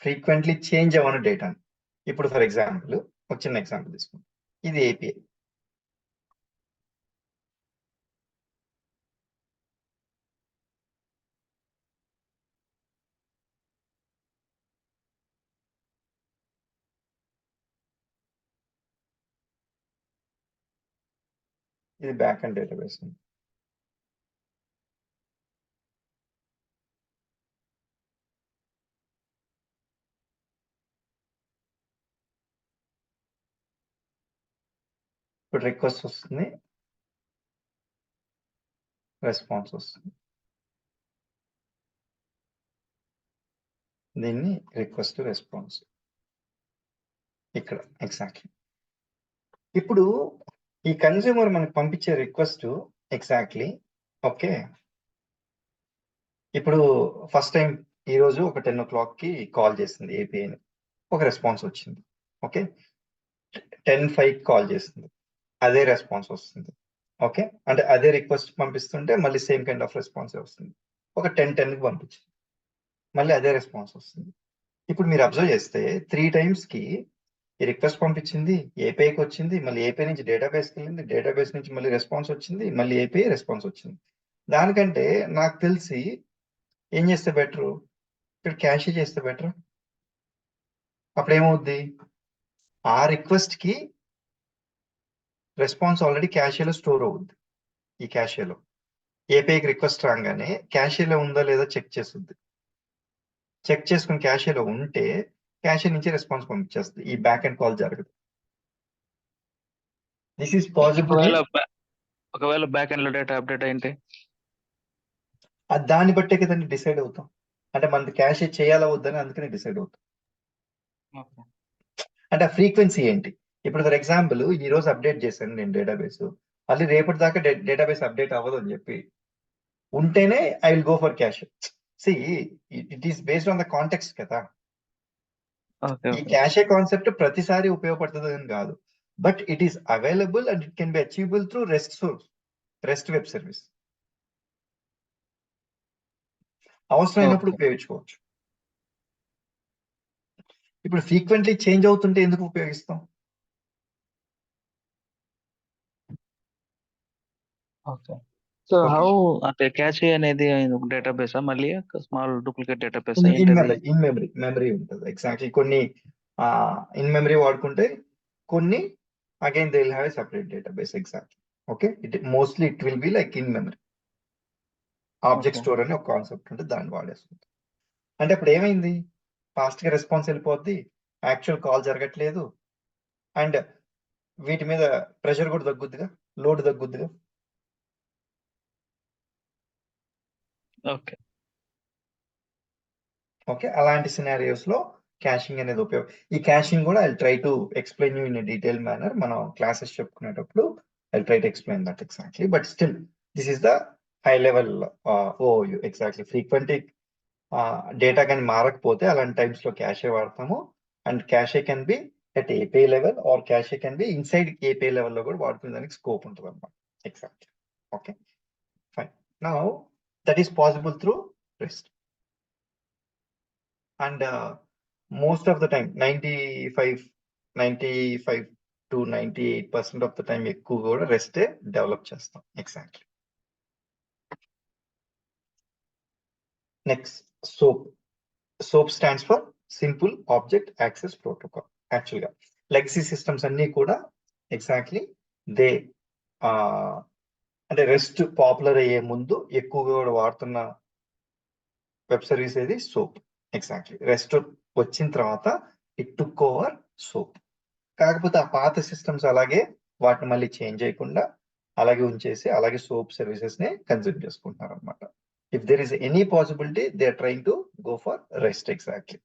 ఫ్రీక్వెంట్లీ చేంజ్ అవ్వని డేటాని. ఇప్పుడు ఫర్ ఎగ్జాంపుల్ ఒక చిన్న ఎగ్జాంపుల్ తీసుకుంటాం. ఇది ఏపీఐ. ఇది బ్యాక్ అండ్ డేటాబేస్. ఇప్పుడు రిక్వెస్ట్ వస్తుంది, రెస్పాన్స్ వస్తుంది. దీన్ని రిక్వెస్ట్ రెస్పాన్స్ ఇక్కడ ఎగ్జాక్ట్లీ. ఇప్పుడు ఈ కన్జ్యూమర్ మనకు పంపించే రిక్వెస్ట్ ఎగ్జాక్ట్లీ ఓకే. ఇప్పుడు ఫస్ట్ టైం ఈరోజు ఒక 10 o'clockకి కాల్ చేసింది ఏపీఐని, ఒక రెస్పాన్స్ వచ్చింది. ఓకే, 10:05 కాల్ చేసింది, అదే రెస్పాన్స్ వస్తుంది. ఓకే, అంటే అదే రిక్వెస్ట్ పంపిస్తుంటే మళ్ళీ సేమ్ కైండ్ ఆఫ్ రెస్పాన్స్ వస్తుంది. ఒక 10:10కి పంపించింది, మళ్ళీ అదే రెస్పాన్స్ వస్తుంది. ఇప్పుడు మీరు అబ్జర్వ్ చేస్తే 3 times ఈ రిక్వెస్ట్ పంపించింది, ఏపీఐకి వచ్చింది, మళ్ళీ ఏపీఐ నుంచి డేటాబేస్కి వెళ్ళింది, డేటాబేస్ నుంచి మళ్ళీ రెస్పాన్స్ వచ్చింది, మళ్ళీ ఏపీఐ రెస్పాన్స్ వచ్చింది. దానికంటే నాకు తెలిసి ఏం చేస్తే బెటరు, ఇక్కడ క్యాష్ చేస్తే బెటర్. అప్పుడు ఏమవుద్ది, ఆ రిక్వెస్ట్కి రెస్పాన్స్ ఆల్రెడీ క్యాషేలో స్టోర్ అవుద్ది. ఈ క్యాషేలో ఏపీఐకి రిక్వెస్ట్ రాగానే క్యాషేలో ఉందా లేదా చెక్ చేస్తుంది. చెక్ చేసుకుని క్యాషేలో ఉంటే క్యాషే నుంచి రెస్పాన్స్ పంపించేస్తుంది. ఈ బ్యాక్ అండ్ కాల్ జరగదు. This is possible. ఒకవేళ బ్యాక్ ఎండ్ లో డేటా అప్డేట్ అయింటే దాన్ని బట్టే కదండి డిసైడ్ అవుతాం. అంటే మనది క్యాషే చేయాలా వద్దని అందుకనే డిసైడ్ అవుతాం. అంటే ఆ ఫ్రీక్వెన్సీ ఏంటి. ఇప్పుడు ఫర్ ఎగ్జాంపుల్ ఈ రోజు అప్డేట్ చేశాను నేను డేటాబేస్, మళ్ళీ రేపటి దాకా డేటాబేస్ అప్డేట్ అవ్వదు అని చెప్పి ఉంటేనే I will go for cash. See it is based on the context కదా. ఈ క్యాషే కాన్సెప్ట్ ప్రతిసారి ఉపయోగపడుతుంది అని కాదు, but it is available and it can be achievable through rest web service. అవసరమైనప్పుడు ఉపయోగించుకోవచ్చు. ఇప్పుడు ఫ్రీక్వెంట్లీ చేంజ్ అవుతుంటే ఎందుకు ఉపయోగిస్తాం. సో హౌ అంటే క్యాషే అనేది డేటాబేస్ మళ్ళీ small duplicate database in memory ఉంటుంది. ఎగ్జాక్ట్లీ కొన్ని ఇన్ మెమరీ వాడుకుంటే కొన్ని again they will have a separate database. Exactly okay. Mostly it will be like in memory. Object store అని ఒక కాన్సెప్ట్ ఉంటుంది, దాన్ని వాడేసుకుంటాం. అంటే ఇప్పుడు ఏమైంది, ఫాస్ట్ గా రెస్పాన్స్ వెళ్ళిపోద్ది, యాక్చువల్ కాల్ జరగట్లేదు, అండ్ వీటి మీద ప్రెషర్ కూడా తగ్గుద్దిగా, లోడ్ తగ్గుద్దిగా. ఓకే ఓకే, అలాంటి సినారియోస్ లో క్యాషింగ్ అనేది ఉపయోగం. ఈ క్యాషింగ్ కూడా I try to explain you in detail manner. మనం క్లాసెస్ చెప్పుకునేటప్పుడు I try to explain that exactly. But still this is the high level overview. Exactly frequently data కానీ మారకపోతే అలాంటి టైమ్స్ లో క్యాషే వాడతాము. And cache can be at API level or cache can be inside API level లో కూడా వాడుకునే దానికి scope ఉంటుంది అనమాట. Exactly okay fine. Now that is possible through rest. And most of the time 95 to 98% of the time ఎక్కువ కూడా rest develop చేస్తాం. Exactly. Next soap stands for simple object access protocol. యాక్చువల్గా లెగసీ సిస్టమ్స్ అన్ని కూడా exactly they అంటే rest popular అయ్యే ముందు ఎక్కువగా కూడా వాడుతున్న వెబ్ సర్వీస్ ఏది, సోప్. ఎగ్జాక్ట్లీ రెస్ట్ వచ్చిన తర్వాత ఇట్ టుక్ ఓవర్ సోప్. కాకపోతే ఆ పాత సిస్టమ్స్ అలాగే వాటిని మళ్ళీ చేంజ్ చేయకుండా అలాగే ఉంచేసి అలాగే సోప్ సర్వీసెస్ ని కన్జ్యూమ్ చేసుకుంటున్నారు అనమాట. If there is any possibility they are trying to go for rest. Exactly.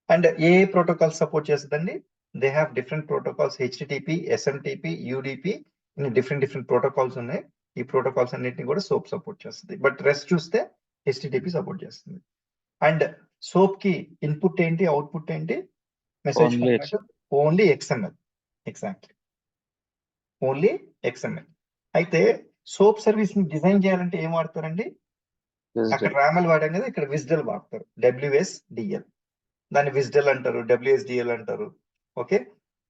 And ఏ ప్రోటోకాల్ సపోర్ట్ చేస్తుందండి, they have different protocols, HTTP, SMTP, UDP, different protocols ఉన్నాయి. ఈ ప్రోటోకాల్స్ అన్నిటిని కూడా సోప్ సపోర్ట్ చేస్తుంది. బట్ రెస్ట్ చూస్తే హెచ్టిటిపి సపోర్ట్ చేస్తుంది. And soap కి ఇన్పుట్ ఏంటి, అవుట్పుట్ ఏంటి, మెసేజ్ ఫార్మాట్ ఓన్లీ XML. ఎగ్జాక్ట్లీ ఓన్లీ XML. అయితే సోప్ సర్వీస్ ని డిజైన్ చేయాలంటే ఏం వాడతారండి, అక్కడ రామల్ వాడాం కదా, ఇక్కడ విజ్డెల్ వాడతారు, WSDL. దాన్ని విజ్డెల్ అంటారు, WSDL అంటారు. ఓకే,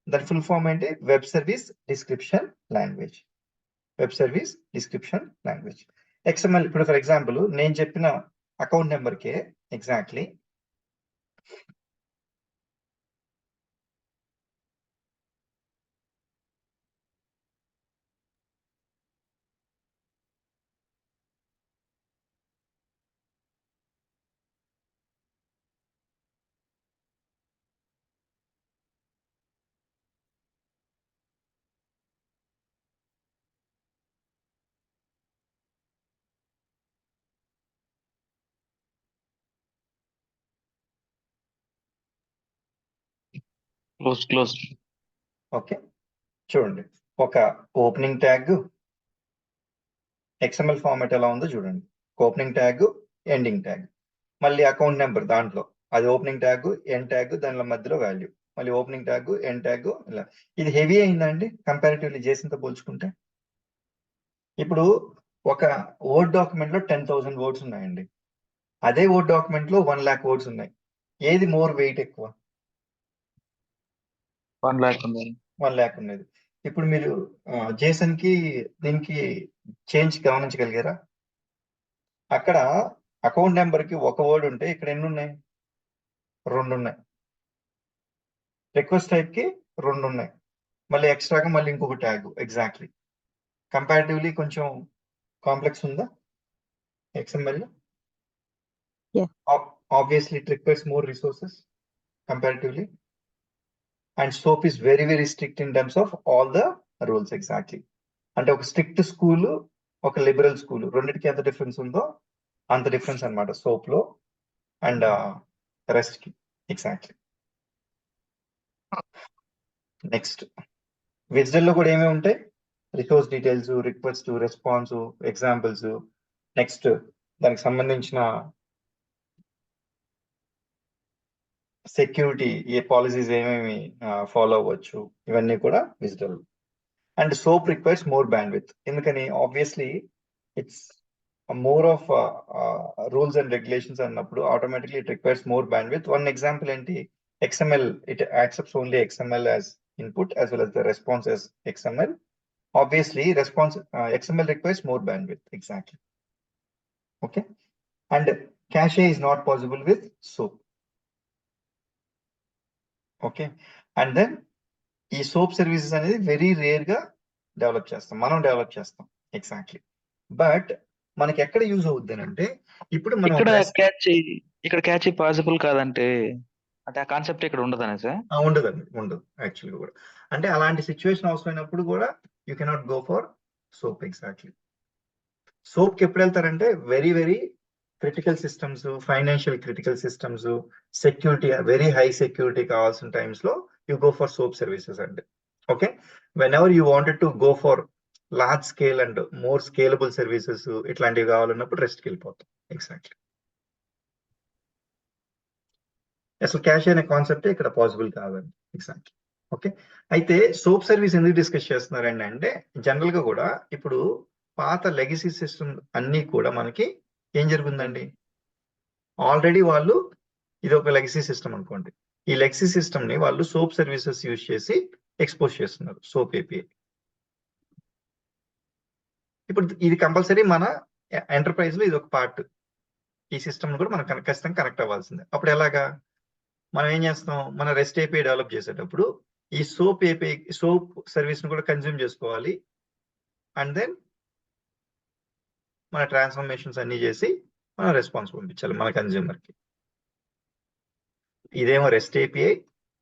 దాని ఫుల్ ఫామ్ ఏంటి, web service description language. Web service description language. XML ఇప్పుడు ఫర్ ఎగ్జాంపుల్ నేను చెప్పిన అకౌంట్ నెంబర్కే ఎగ్జాక్ట్లీ క్లోజ్. ఓకే, చూడండి ఒక ఓపెనింగ్ ట్యాగ్ XML ఫార్మాట్ ఎలా ఉందో చూడండి. ఓపెనింగ్ ట్యాగ్, ఎండింగ్ ట్యాగ్, మళ్ళీ అకౌంట్ నెంబర్ దాంట్లో అది ఓపెనింగ్ ట్యాగ్, ఎండ్ ట్యాగ్, దానిలో మధ్యలో వాల్యూ, మళ్ళీ ఓపెనింగ్ ట్యాగ్, ఎండ్ ట్యాగ్, ఇలా. ఇది హెవీ అయిందండి కంపారిటివ్లీ చేసినంత పోల్చుకుంటే. ఇప్పుడు ఒక వర్డ్ డాక్యుమెంట్ లో 10,000 వర్డ్స్ ఉన్నాయండి. అదే వర్డ్ డాక్యుమెంట్ లో 1 lakh వర్డ్స్ ఉన్నాయి. ఏది మోర్ వెయిట్ ఎక్కువ? 1 lakh ఉంది. 1 lakh ఉన్నది. ఇప్పుడు మీరు జేసన్ కి దీనికి చేంజ్ గమనించగలిగారా? అక్కడ అకౌంట్ నెంబర్ కి ఒక వర్డ్ ఉంటే ఇక్కడ ఎన్ని ఉన్నాయి? 2 ఉన్నాయి. రిక్వెస్ట్ టైప్ కి 2 ఉన్నాయి. మళ్ళీ ఎక్స్ట్రాగా మళ్ళీ ఇంకొక ట్యాగ్. ఎగ్జాక్ట్లీ కంపారిటివ్లీ కొంచెం కాంప్లెక్స్ ఉందా XML? Yeah. Obviously it requires more resources comparatively, and SOAP is very very strict in terms of all the rules. Exactly. అంటే ఒక స్ట్రిక్ట్ స్కూల్, ఒక లిబరల్ స్కూల్, రెండింటికి ఎంత డిఫరెన్స్ ఉందో అంత డిఫరెన్స్ అన్నమాట సోప్ లో అండ్ రెస్ట్ కి. ఎగ్జాక్ట్లీ. నెక్స్ట్ విజ్డెల్ లో కూడా ఏమేమి ఉంటాయి? Resource details, request, response, examples, next దానికి సంబంధించిన సెక్యూరిటీ, ఏ పాలసీస్ ఏమేమి ఫాలో అవ్వచ్చు, ఇవన్నీ కూడా WSDL. And soap requires more bandwidth. ఎందుకని? Obviously it's more of rules and regulations అన్నప్పుడు automatically it requires more bandwidth. One example ఏంటి? XML, it accepts only XML as input as well as the response as XML. Obviously XML requires more bandwidth. Exactly. Okay, and cache is not possible with SOAP. Okay, and then ఈ soap services అనేది very rare గా develop చేస్తాం, మనం develop చేస్తాం. Exactly. But మనకి ఎక్కడ use అవుద్ది అంటే ఇప్పుడు మనం ఇక్కడ క్యాచ్ పాసిబుల్ కాదంటే అంటే ఆ కాన్సెప్ట్ ఇక్కడ ఉండదనే సార్? ఉండదండి, ఉండదు యాక్చువల్గా కూడా. అంటే అలాంటి సిచ్యువేషన్ అవసరమైనప్పుడు కూడా you cannot go for soap. Exactly. సోప్కి ఎప్పుడు వెళ్తారంటే very very critical systems, financial critical systems, security, very high security కావాల్సిన టైమ్స్ లో you go for soap services అండి. Okay, whenever you wanted to go for large scale and more scalable services ఇట్లాంటివి కావాలన్నప్పుడు రెస్ట్కి వెళ్ళిపోతాం. Exactly. అసలు cash అనే concept ఇక్కడ possible కాదండి. ఎగ్జాక్ట్లీ. ఓకే, అయితే సోప్ సర్వీస్ ఎందుకు డిస్కస్ చేస్తున్నారండి అంటే జనరల్ గా కూడా ఇప్పుడు పాత లెగసీ సిస్టమ్ అన్ని కూడా మనకి ఏం జరుగుతుందండి? ఆల్రెడీ వాళ్ళు ఇది ఒక లెగసీ సిస్టమ్ అనుకోండి, ఈ లెగసీ సిస్టమ్ ని వాళ్ళు సోప్ సర్వీసెస్ యూజ్ చేసి ఎక్స్పోజ్ చేస్తున్నారు, సోప్ API. ఇప్పుడు ఇది కంపల్సరీ మన ఎంటర్ప్రైజ్ లో ఇది ఒక పార్ట్. ఈ సిస్టమ్ కూడా మనం ఖచ్చితంగా కనెక్ట్ అవ్వాల్సిందే. అప్పుడు ఎలాగా? మనం ఏం చేస్తాం? మన రెస్ట్ API డెవలప్ చేసేటప్పుడు ఈ సోప్ API, సోప్ సర్వీస్ ని కూడా కన్జ్యూమ్ చేసుకోవాలి. అండ్ దెన్ మన ట్రాన్స్ఫర్మేషన్స్ అన్ని చేసి మనం రెస్పాన్స్ పంపించాలి మన కన్జ్యూమర్ కి. ఇదేమో రెస్ట్ API.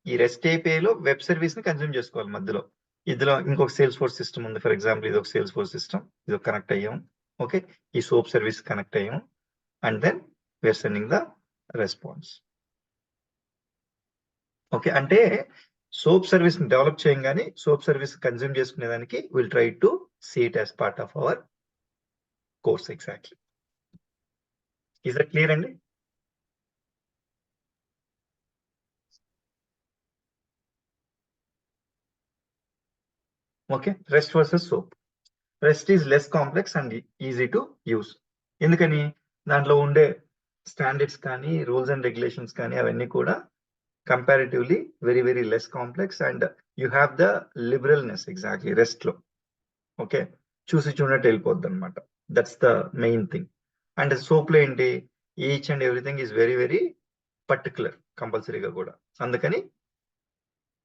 ఈ రెస్ట్ API లో వెబ్ సర్వీస్ ని కన్జ్యూమ్ చేసుకోవాలి మధ్యలో. ఇందులో ఇంకొక సేల్స్ ఫోర్స్ సిస్టమ్ ఉంది. ఫర్ ఎగ్జాంపుల్ ఇది ఒక సేల్స్ ఫోర్స్ సిస్టమ్, ఇది కనెక్ట్ అయ్యాం. ఓకే, ఈ సోప్ సర్వీస్ కనెక్ట్ అయ్యాం. And then we're sending the response. Okay, అంటే సోప్ సర్వీస్ ని డెవలప్ చేయగానే సోప్ సర్వీస్ కన్జ్యూమ్ చేసుకునేదానికి will try to see it as part of our course. Exactly. Is that clear అండి? Okay, rest versus soap. Rest is less complex and easy to use. ఎందుకని? దాంట్లో ఉండే standards కానీ rules and regulations కానీ అవన్నీ కూడా comparatively very very less complex and you have the liberalness. Exactly. Rest లో okay చూసి చూడట్టు వెళ్ళిపోద్ది అనమాట. That's the main thing. And soap లో ఏంటి? Each and everything is very very particular కంపల్సరీగా కూడా. అందుకని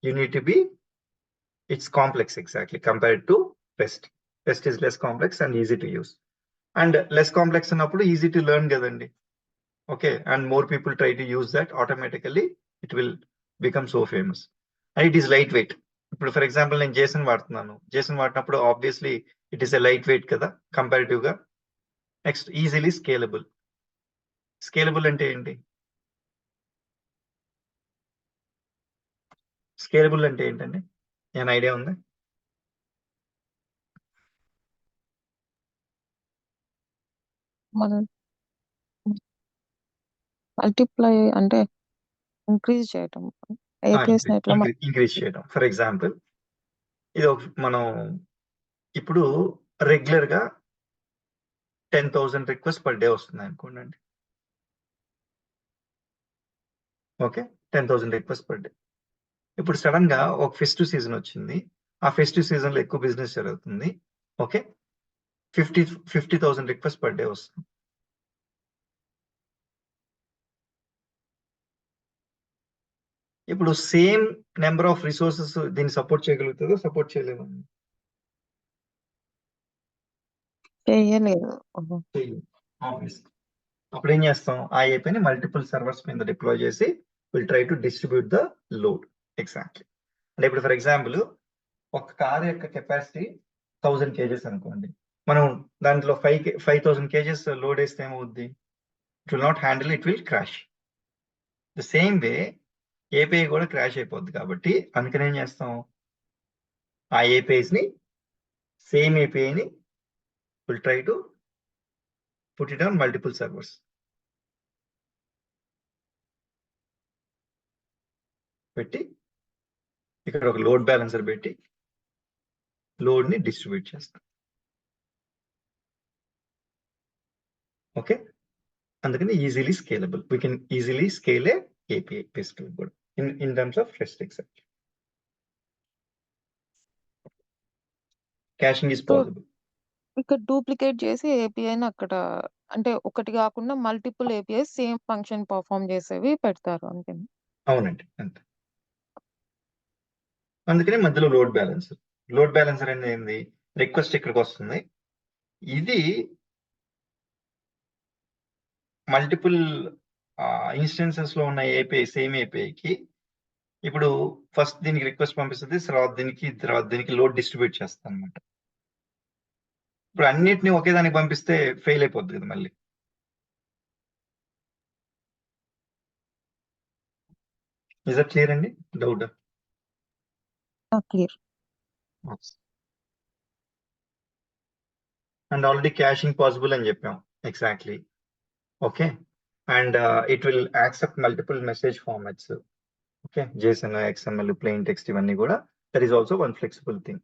you need to be it's complex. Exactly. Compared to rest. Rest is less complex and easy to use. And less complex అన్నప్పుడు easy to learn కదండి. Okay, and more people try to use that, automatically it will become so famous. And it is light weight. ఇప్పుడు for example నేను Jason వాడుతున్నాను. Jason వాడినప్పుడు obviously it is a light weight కదా comparative గా. Next easily scalable. Scalable అంటే ఏంటి? Scalable అంటే ఏంటండి? ఏమైనా ఐడియా ఉందా? మనం మల్టిప్లై అంటే ఇంక్రీజ్ చేయటం. APIs ని ఎట్లా ఇంక్రీజ్ చేయడం. ఫర్ ఎగ్జాంపుల్ ఇది మనం ఇప్పుడు రెగ్యులర్ గా 10,000 రిక్వెస్ట్ పర్ డే వస్తుంది అనుకోండి. Okay, 10,000 request per day. ఇప్పుడు సడన్ గా ఒక ఫెస్టివ్ సీజన్ వచ్చింది. ఆ ఫెస్టివ్ సీజన్ లో ఎక్కువ బిజినెస్ జరుగుతుంది. ఓకే, 50,000 రిక్వెస్ట్ పర్ డే వస్తుంది. ఇప్పుడు సేమ్ నెంబర్ ఆఫ్ రిసోర్సెస్ దీన్ని సపోర్ట్ చేయగలుగుతుందో సపోర్ట్ చేయలేము? చేయలేదు. అప్పుడు ఏం చేస్తాం? ఆ ఏపీని మల్టిపుల్ సర్వర్స్ మీద డిప్లాయ్ చేసి will try to distribute the load. Exactly. అంటే ఇప్పుడు ఫర్ ఎగ్జాంపుల్ ఒక కార్ యొక్క కెపాసిటీ 1000 kgs అనుకోండి. మనం దాంట్లో 5,000 kgs లోడ్ వేస్తే ఏమవుద్ది? It will not handle, it will crash. The same way API కూడా క్రాష్ అయిపోద్ది. కాబట్టి అందుకని ఏం చేస్తాం? ఆ ఏపీఐస్ ని, సేమ్ ఏపీఐని will try to put it on multiple servers. పెట్టి ఇక్కడ ఒక లోడ్ బ్యాలెన్సర్ పెట్టి లోడ్ ని డిస్ట్రిబ్యూట్ చేస్తాం. ఓకే, అందుకని easily scalable. We can easily scale a API basically కూడా in terms of rest except. Caching is possible. ఇక్కడ డూప్లికేట్ చేసి ఏపీఐని అక్కడ అంటే ఒకటి కాకుండా multiple APIs same function perform చేసేవి పెడతారు అంతే. అవునండి, అంతే. అందుకని మధ్యలో లోడ్ బ్యాలెన్సర్. లోడ్ బ్యాలెన్సర్ అనేది ఏంది? రిక్వెస్ట్ ఇక్కడికి వస్తుంది. ఇది మల్టిపుల్ ఇన్స్టెన్సెస్ లో ఉన్న ఏపీఐ, సేమ్ ఏపీఐకి ఇప్పుడు ఫస్ట్ దీనికి రిక్వెస్ట్ పంపిస్తుంది, తర్వాత దీనికి లోడ్ డిస్ట్రిబ్యూట్ చేస్తాను అనమాట. ఇప్పుడు అన్నిటిని ఒకే దానికి పంపిస్తే ఫెయిల్ అయిపోద్ది కదా మళ్ళీ. ఇస్ దట్ క్లియర్ అండి? Doubt? Clear. And already cashing possible అని చెప్పాం. Exactly. Okay, and it will accept multiple message formats. Okay, JSON, XML, plain text, ఇవన్నీ కూడా. That is also one flexible thing.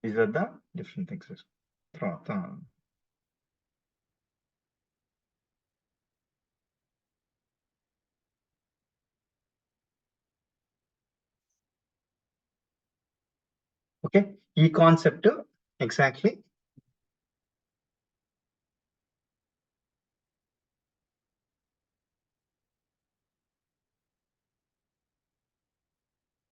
These are the different things. Okay, ఈ concept exactly